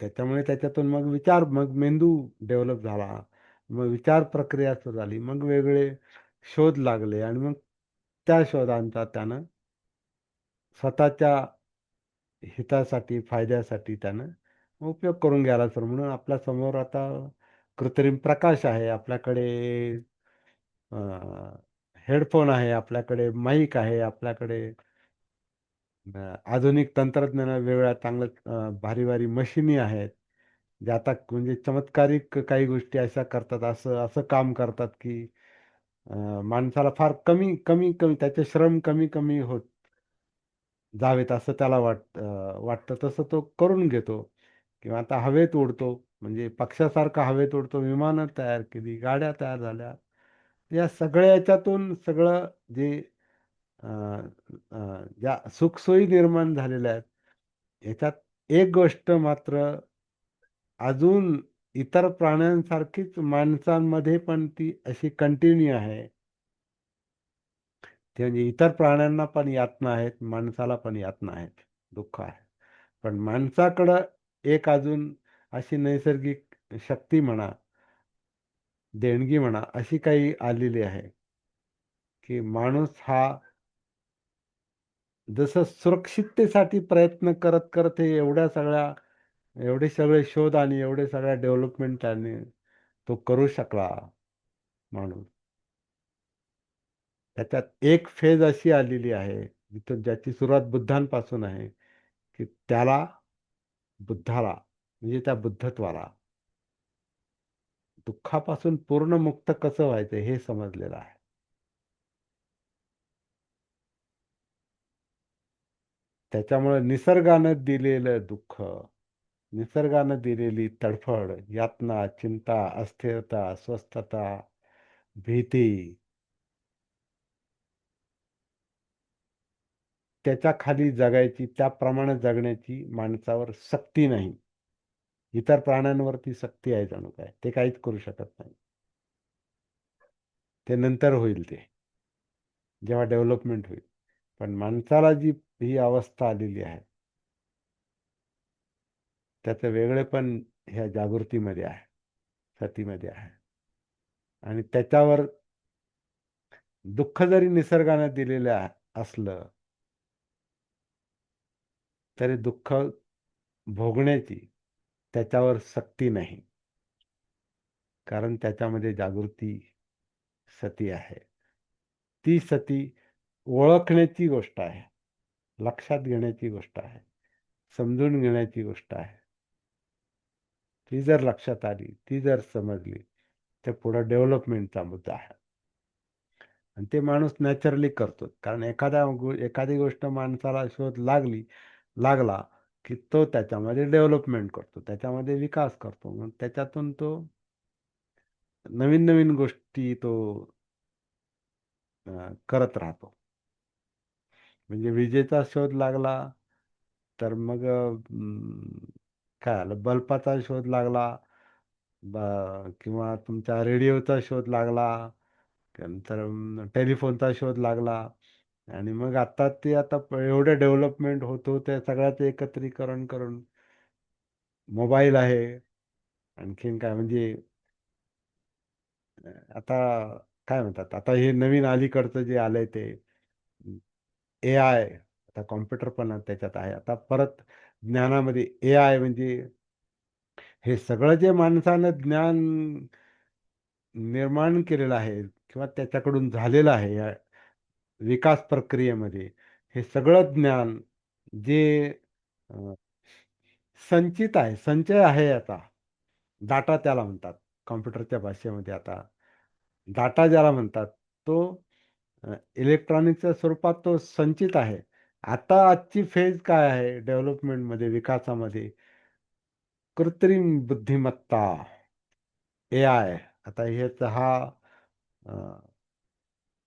त्याच्यामुळे त्याच्यातून मग मेंदू डेव्हलप झाला, मग विचार प्रक्रिया सुरू झाली, मग वेगळे शोध लागले आणि मग त्या शोधांचा त्यानं स्वतःच्या हितासाठी, फायद्यासाठी त्यानं उपयोग करून घ्यायला सर. म्हणून आपल्या समोर आता कृत्रिम प्रकाश आहे, आपल्याकडे हेडफोन आहे, आपल्याकडे माईक आहे, आपल्याकडे आधुनिक तंत्रज्ञान वेगळ्या चांगल्या भारी भारी मशिनी आहेत, जे आता म्हणजे चमत्कारिक काही गोष्टी अशा करतात, असं असं काम करतात की माणसाला फार कमी कमी कमी त्याचे श्रम कमी कमी होत जावेत असं त्याला वाटतं, तसं तो करून घेतो. किंवा आता हवेत उडतो, म्हणजे पक्ष्यासारखा हवेत उडतो, विमानं तयार केली, गाड्या तयार झाल्या. या सगळ्या याच्यातून सगळं जे अ, ज्या सुखसोयी निर्माण झालेल्या आहेत, याच्यात एक गोष्ट मात्र अजून इतर प्राण्यांसारखीच माणसांमध्ये पण ती अशी कंटिन्यू आहे. ते म्हणजे इतर प्राण्यांना पण यातना आहेत, माणसाला पण यातना आहेत, दुःख आहे. पण माणसाकडं एक अजून अशी नैसर्गिक शक्ती म्हणा, देणगी म्हणा, अशी काही आलेली आहे की माणूस हा जसं सुरक्षिततेसाठी प्रयत्न करत करत हे एवढे सगळे शोध आणि एवढे सगळ्या डेव्हलपमेंट त्याने तो करू शकला माणूस. त्याच्यात एक फेज अशी आलेली आहे ज्याची सुरुवात बुद्धांपासून आहे की बुद्धाला म्हणजे त्या बुद्धत्वाला दुःखापासून पूर्ण मुक्त कसं व्हायचं हे समजलेलं आहे. त्याच्यामुळे निसर्गानं दिलेलं दुःख, निसर्गानं दिलेली तडफड, यातना, चिंता, अस्थिरता, अस्वस्थता, भीती, त्याच्या खाली जगायची, त्याप्रमाणे जगण्याची माणसावर सक्ती नाही. इतर प्राण्यांवरती सक्ती आहे जणू काय, ते काहीच करू शकत नाही. ते नंतर होईल, ते जेव्हा डेव्हलपमेंट होईल. पण माणसाला जी ही अवस्था आलेली आहे, त्याचं वेगळेपण ह्या जागृतीमध्ये आहे, सतीमध्ये आहे. आणि त्याच्यावर दुःख जरी निसर्गाने दिलेलं असलं तरी दुःख भोगण्याची त्याच्यावर सक्ती नाही, कारण त्याच्यामध्ये जागृती सती आहे. ती सती ओळखण्याची गोष्ट आहे, लक्षात घेण्याची गोष्ट आहे, समजून घेण्याची गोष्ट आहे. ती जर लक्षात आली, ती जर समजली, तर पुढे डेव्हलपमेंटचा मुद्दा आहे. आणि ते माणूस नॅचरली करतो, कारण एखादी गोष्ट माणसाला शोध लागला की तो त्याच्यामध्ये डेव्हलपमेंट करतो, त्याच्यामध्ये विकास करतो. मग त्याच्यातून तो नवीन नवीन गोष्टी तो करत राहतो. म्हणजे विजेचा शोध लागला तर मग काय आलं, बल्बाचा शोध लागला, किंवा तुमच्या रेडिओचा शोध लागला, नंतर टेलिफोनचा शोध लागला. आणि मग आता एवढे डेव्हलपमेंट होत होते, सगळ्याचं एकत्रीकरण करून मोबाईल आहे. आणखीन काय म्हणजे आता काय म्हणतात, आता हे नवीन अलीकडचं जे आलंय ते AI, आता कॉम्प्युटर पण त्याच्यात आहे. आता परत ज्ञानामध्ये AI म्हणजे हे सगळं जे माणसानं ज्ञान निर्माण केलेलं आहे किंवा त्याच्याकडून झालेलं आहे या विकास प्रक्रियेमध्ये, हे सगळं ज्ञान जे अ, संचित आहे, संचय आहे याचा, डाटा त्याला म्हणतात कॉम्प्युटरच्या भाषेमध्ये. आता डाटा ज्याला म्हणतात, तो इलेक्ट्रॉनिकच्या स्वरूपात तो संचित आहे. आता आजची फेज काय आहे डेव्हलपमेंटमध्ये, विकासामध्ये? कृत्रिम बुद्धिमत्ता, AI. आता अ,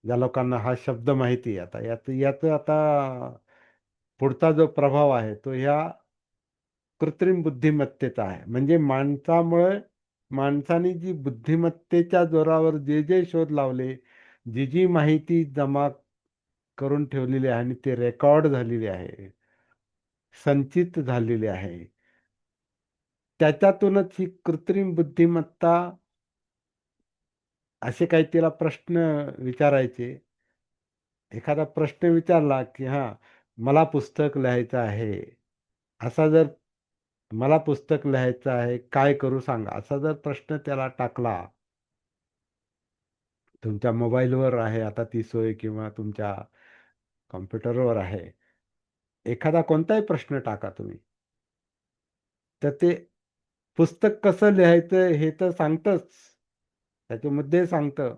ज्या लोकांना हा शब्द माहिती आहे, आता याचं आता पुढचा जो प्रभाव आहे तो ह्या कृत्रिम बुद्धिमत्तेचा आहे. म्हणजे माणसाने जी बुद्धिमत्तेच्या जोरावर जे जे शोध लावले, जी जी माहिती जमा करून ठेवलेली आहे आणि ते रेकॉर्ड झालेली आहे, संचित झालेली आहे. त्याच्यातूनच ही कृत्रिम बुद्धिमत्ता असे काही तिला प्रश्न विचारायचे. एखादा प्रश्न विचारला की मला पुस्तक लिहायचं आहे, असा जर मला पुस्तक लिहायचं आहे, काय करू सांगा, असा जर प्रश्न त्याला टाकला, तुमच्या मोबाईलवर आहे आता ती सोय किंवा तुमच्या कॉम्प्युटरवर आहे, एखादा कोणताही प्रश्न टाका तुम्ही, तर ते पुस्तक कसं लिहायचं हे तर सांगतच, त्याचे मुद्दे सांगतं.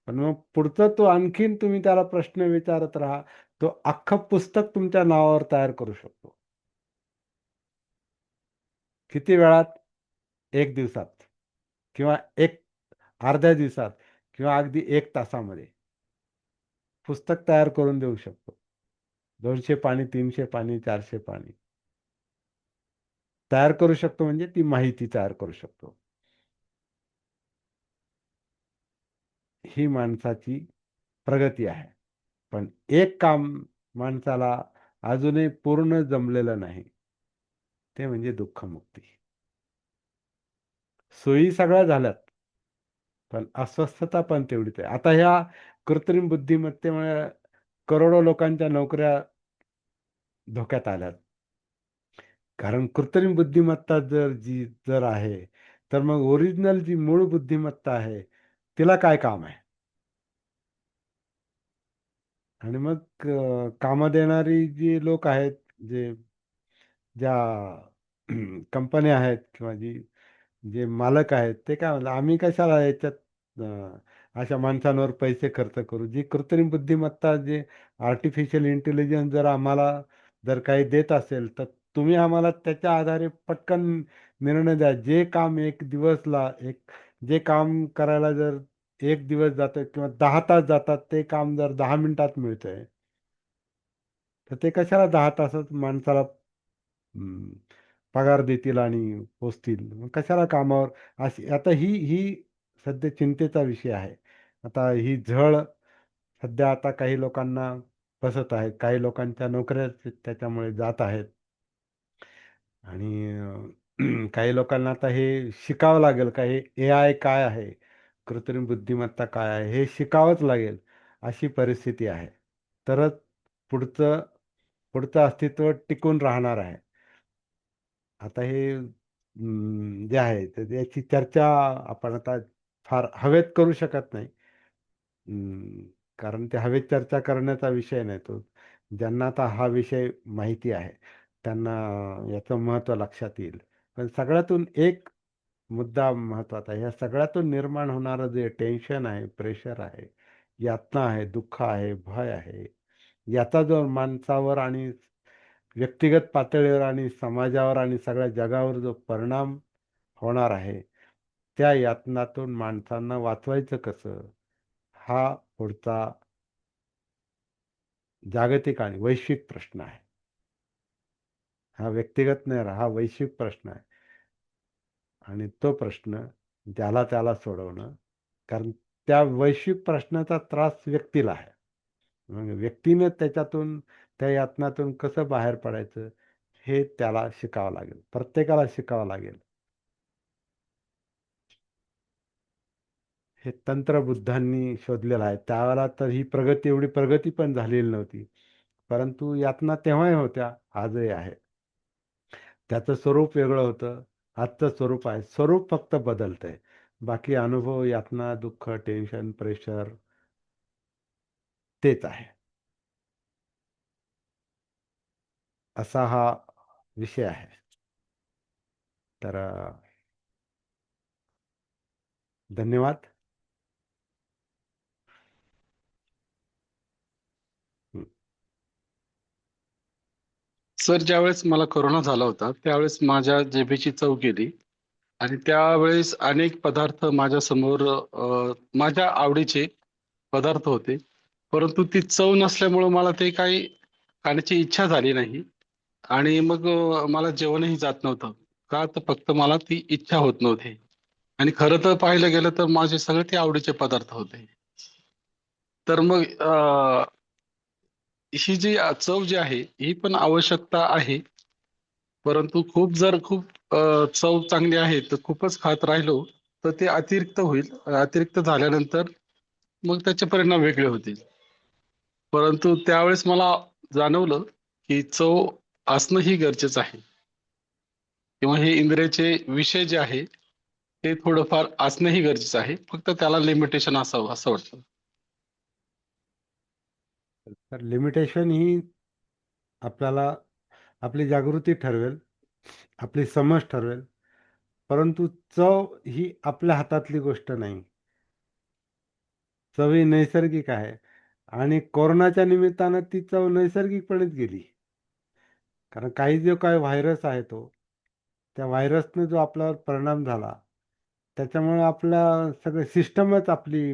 पण मग पुढचं तो आणखीन तुम्ही त्याला प्रश्न विचारत राहा, तो अख्खं पुस्तक तुमच्या नावावर तयार करू शकतो. किती वेळात? 1 दिवसात किंवा अर्ध्या दिवसात किंवा अगदी 1 तासामध्ये पुस्तक तयार करून देऊ शकतो. 200 पानी, 300 पानी, 400 पानी तयार करू शकतो, म्हणजे ती माहिती तयार करू शकतो. ही माणसाची प्रगती आहे. पण एक काम माणसाला अजूनही पूर्ण जमलेलं नाही, ते म्हणजे दुःखमुक्ती. सोयी सगळ्या झाल्यात, पण अस्वस्थता पण तेवढीच आहे. आता ह्या कृत्रिम बुद्धिमत्तेमुळे करोडो लोकांच्या नोकऱ्या धोक्यात आल्यात. कारण कृत्रिम बुद्धिमत्ता जर आहे, तर मग ओरिजिनल जी मूळ बुद्धिमत्ता आहे, तिला काय काम आहे? आणि मग कामं देणारी जी लोक आहेत, ज्या कंपन्या आहेत किंवा जे मालक आहेत, ते काय म्हणतात, आम्ही कशाला याच्यात अशा माणसांवर पैसे खर्च करू. जी कृत्रिम बुद्धिमत्ता, जे आर्टिफिशियल इंटेलिजन्स जर काही देत असेल, तर तुम्ही आम्हाला त्याच्या आधारे पटकन निर्णय द्या. जे काम करायला जर 1 दिवस जातं किंवा 10 तास जातात, ते काम जर 10 मिनिटात मिळतंय, तर ते कशाला 10 तासात माणसाला हं, पगार देतील आणि पोचतील. मग कशाला कामावर आता ही सध्या चिंतेचा विषय आहे. आता ही झळ सध्या आता काही लोकांना बसत आहे. काही लोकांच्या नोकऱ्या त्याच्यामुळे जात आहेत. आणि काही लोकांना आता हे शिकावं लागेल का, हे एआय काय आहे, कृत्रिम बुद्धिमत्ता काय आहे, हे शिकावंच लागेल, अशी परिस्थिती आहे. तरच पुढचं पुढचं अस्तित्व टिकून राहणार आहे. आता हे जे आहे, तर याची चर्चा आपण आता फार हवेत करू शकत नाही. कारण ते हवेत चर्चा करण्याचा विषय नाही तो. ज्यांना आता हा विषय माहिती आहे, त्यांना याचं महत्त्व लक्षात येईल. पण सगळ्यातून एक मुद्दा महत्त्वाचा आहे. या सगळ्यातून निर्माण होणारं जे टेन्शन आहे, प्रेशर आहे, यातना आहे, दुःख आहे, भय आहे, याचा जो माणसावर आणि व्यक्तिगत पातळीवर आणि समाजावर आणि सगळ्या जगावर जो परिणाम होणार आहे, त्या यातनातून माणसांना वाचवायचं कसं? हा पुढचा जागतिक आणि वैश्विक प्रश्न आहे. हा व्यक्तिगत नाही, हा वैश्विक प्रश्न आहे. आणि तो प्रश्न ज्याला त्याला सोडवणं, कारण त्या वैश्विक प्रश्नाचा त्रास व्यक्तीला आहे. मग व्यक्तीनं त्या यातनातून कसं बाहेर पडायचं, हे त्याला शिकावं लागेल. प्रत्येकाला शिकावं लागेल. हे तंत्र बुद्धांनी शोधलेलं आहे. त्यावेळेला तर ही एवढी प्रगती पण झालेली नव्हती. परंतु यातना तेव्हाही होत्या, आजही आहे. त्याचं स्वरूप वेगळं होतं, आजचं स्वरूप आहे. स्वरूप फक्त बदलतंय. बाकी अनुभव, यातना, दुःख, टेन्शन, प्रेशर तेच आहे. असा हा विषय आहे. तर धन्यवाद. हं. सर, ज्यावेळेस मला कोरोना झाला होता त्यावेळेस माझ्या जिभेची चव गेली आणि त्यावेळेस अनेक पदार्थ माझ्या समोर माझ्या आवडीचे पदार्थ होते, परंतु ती चव नसल्यामुळं मला ते काही खाण्याची इच्छा झाली नाही आणि मग मला जेवणही जात नव्हतं. का तर फक्त मला ती इच्छा होत नव्हती आणि खरं तर पाहायला गेलं तर माझे सगळे ते आवडीचे पदार्थ होते. तर मग ही जी चव जी आहे ही पण आवश्यकता आहे. परंतु खूप चव चांगली आहे तर खूपच खात राहिलो तर ते अतिरिक्त होईल. अतिरिक्त झाल्यानंतर मग त्याचे परिणाम वेगळे होतील. परंतु त्यावेळेस मला जाणवलं की चव असणं ही गरजेचं आहे किंवा हे इंद्रियाचे विषय जे आहे ते थोडंफार असणंही गरजेचं आहे. फक्त त्याला लिमिटेशन असावं असं वाटतं. तर लिमिटेशन ही आपल्याला आपली जागृती ठरवेल, आपली समज ठरवेल. परंतु चव ही आपल्या हातातली गोष्ट नाही. चव ही नैसर्गिक आहे आणि कोरोनाच्या निमित्तानं ती चव नैसर्गिकपणेच गेली. कारण काही जो काय व्हायरस आहे तो, त्या व्हायरसने जो आपल्यावर परिणाम झाला, त्याच्यामुळे आपल्या सगळी सिस्टमच आपली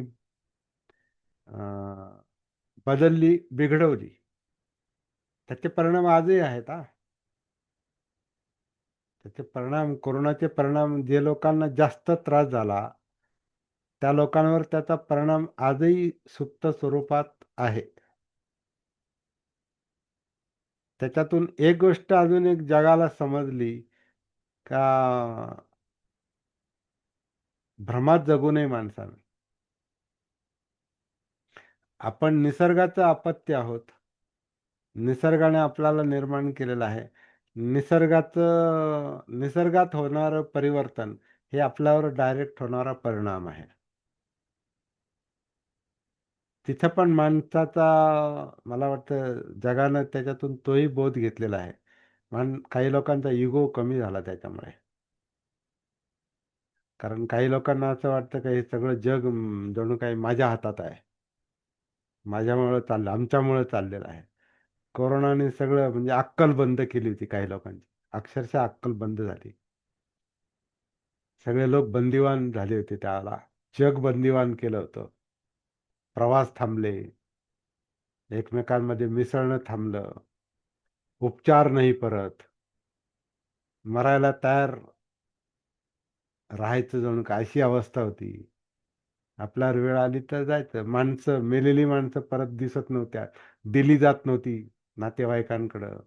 अं, बदलली, बिघडवली. त्याचे परिणाम आजही आहेत हा. त्याचे परिणाम, कोरोनाचे परिणाम जे लोकांना जास्त त्रास झाला, त्या लोकांवर त्याचा परिणाम आजही सुप्त स्वरूपात आहे. त्याच्यातून एक गोष्ट अजून एक जगाला समजली का भ्रमात जगू नये माणसानं. आपण निसर्गाचं अपत्य आहोत. निसर्गाने आपल्याला निर्माण केलेलं आहे. निसर्गात होणारं परिवर्तन हे आपल्यावर डायरेक्ट होणारा परिणाम आहे. तिथं पण माणसाचा मला वाटतं जगानं त्याच्यातून तोही बोध घेतलेला आहे. काही लोकांचा इगो कमी झाला त्याच्यामुळे. कारण काही लोकांना असं वाटतं की हे सगळं जग जणू काही माझ्या हातात आहे. माझ्यामुळं चाललं, आमच्यामुळं चाललेलं आहे. कोरोनाने सगळं म्हणजे अक्कल बंद केली होती काही लोकांची. अक्षरशः अक्कल बंद झाली. सगळे लोक बंदिवान झाले होते त्यावेळेला. जग बंदिवान केलं होतं. प्रवास थांबले. एकमेकांमध्ये मिसळणं थांबलं. उपचार नाही परत. मरायला तयार राहायचं जणू काय अशी अवस्था होती. आपल्यावर वेळ आली तर जायचं. मेलेली माणसं परत दिसत नव्हत्या. दिली जात नव्हती नातेवाईकांकडं.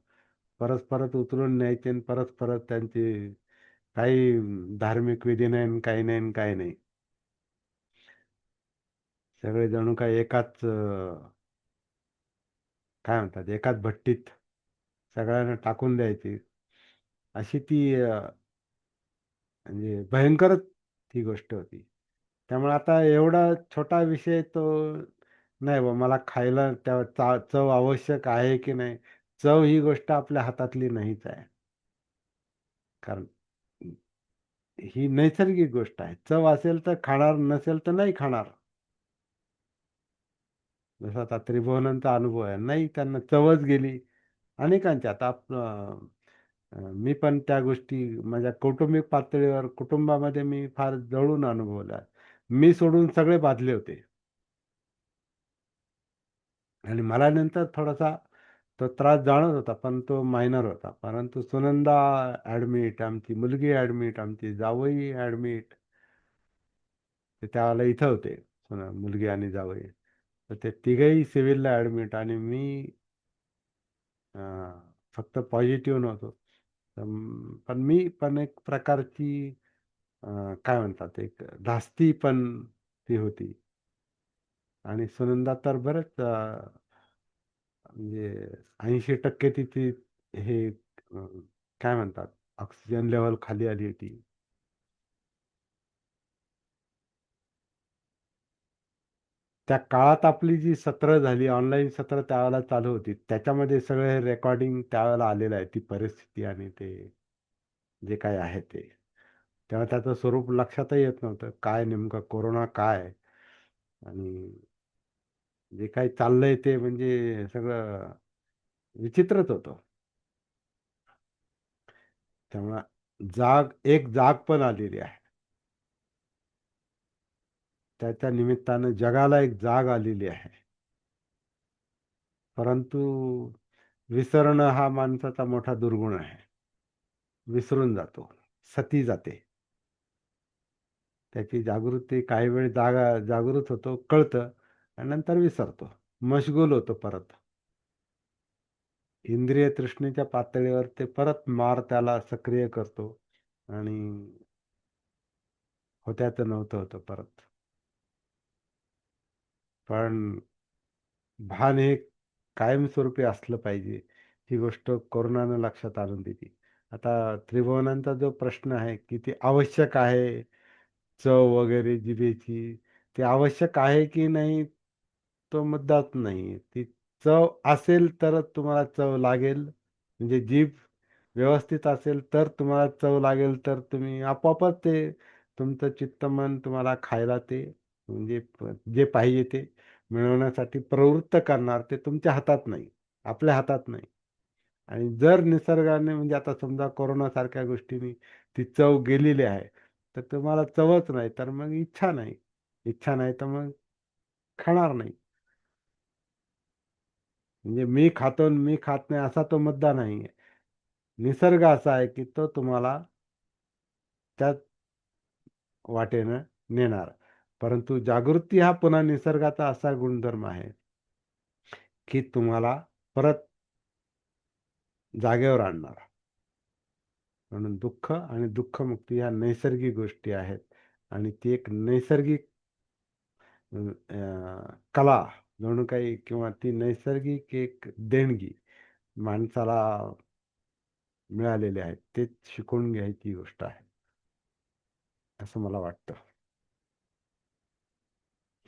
परत परत उचलून न्यायचे आणि परत परत त्यांचे काही धार्मिक विधी नाही आणि काही नाही आणि काही नाही. सगळे जणू काय काय म्हणतात एकाच भट्टीत सगळ्यांना टाकून द्यायची. अशी ती म्हणजे भयंकरच ती गोष्ट होती. त्यामुळे आता एवढा छोटा विषय तो नाही बा मला खायला त्या चव आवश्यक आहे की नाही. चव ही गोष्ट आपल्या हातातली नाहीच आहे. कारण ही नैसर्गिक गोष्ट आहे. चव असेल तर खाणार, नसेल तर नाही खाणार. जसा आता त्रिभुवनांचा अनुभव आहे. नाही त्यांना चवच गेली. अनेकांच्या आता मी पण त्या गोष्टी माझ्या कौटुंबिक पातळीवर कुटुंबामध्ये मी फार जवळून अनुभवल्या. मी सोडून सगळे बाधले होते. आणि मला नंतर थोडासा तो त्रास जाणवत होता, पण तो मायनर होता. परंतु सुनंदा ॲडमिट, आमची मुलगी ॲडमिट, आमची जावई ॲडमिट. ते त्यावेळेला इथं होते. मुलगी आणि जावई. तर ते तिघंही सिव्हिलला ॲडमिट आणि मी फक्त पॉझिटिव्ह नव्हतो. पण मी पण एक प्रकारची काय म्हणतात एक धास्ती पण ती होती. आणि सुनंदा तर बरंच म्हणजे 80% तिची हे काय म्हणतात ऑक्सिजन लेवल खाली आली होती. त्या काळात आपली जी सत्र झाली, ऑनलाईन सत्र त्यावेळेला चालू होती. त्याच्यामध्ये सगळे रेकॉर्डिंग त्यावेळेला आलेलं आहे. ती परिस्थिती आणि ते जे काही आहे ते. तेव्हा त्याचं स्वरूप लक्षातही येत नव्हतं. काय नेमकं कोरोना काय? आणि जे काही चाललंय ते म्हणजे सगळं विचित्रच होतं. त्यामुळं एक जाग पण आलेली आहे. त्याच्या निमित्तानं जगाला एक जाग आलेली आहे. परंतु विसरणं हा माणसाचा मोठा दुर्गुण आहे. विसरून जातो, सती जाते. त्याची जागृती काही वेळ जागृत होतो, कळतं आणि नंतर विसरतो. मशगूल होतो परत. इंद्रिय तृष्णेच्या पातळीवर ते परत मार त्याला सक्रिय करतो आणि होत्याचं नव्हतं होतं परत. पण भान हे कायमस्वरूपी असलं पाहिजे, ही गोष्ट कोरोनानं लक्षात आणून दिली. आता त्रिभुवनांचा जो प्रश्न आहे की ती आवश्यक आहे, चव वगैरे जिभेची, ती आवश्यक आहे की नाही तो मुद्दाच नाही. ती चव असेल तरच तुम्हाला चव लागेल, म्हणजे जीभ व्यवस्थित असेल तर तुम्हाला चव लागेल, तर तुम्ही आपोआपच ते तुमचं चित्त मन तुम्हाला खायला ते म्हणजे जे पाहिजे ते मिळवण्यासाठी प्रवृत्त करणार. ते तुमच्या हातात नाही, आपल्या हातात नाही. आणि जर निसर्गाने म्हणजे आता समजा कोरोनासारख्या गोष्टींनी ती चव गेलेली आहे, तर तुम्हाला चवच नाही, तर मग इच्छा नाही. इच्छा नाही तर मग खाणार नाही. म्हणजे मी खातो आणि मी खात नाही असा तो मुद्दा नाहीये. निसर्ग असा आहे की तो तुम्हाला त्याच वाटेनं नेणार. परंतु जागृती हा पुन्हा निसर्गाचा असा गुणधर्म आहे की तुम्हाला परत जागेवर आणणारा. म्हणून दुःख आणि दुःखमुक्ती ह्या नैसर्गिक गोष्टी आहेत आणि ती एक नैसर्गिक कला जणू काही किंवा ती नैसर्गिक एक देणगी माणसाला मिळालेली आहे. तेच शिकून घ्यायची गोष्ट आहे, असं मला वाटतं.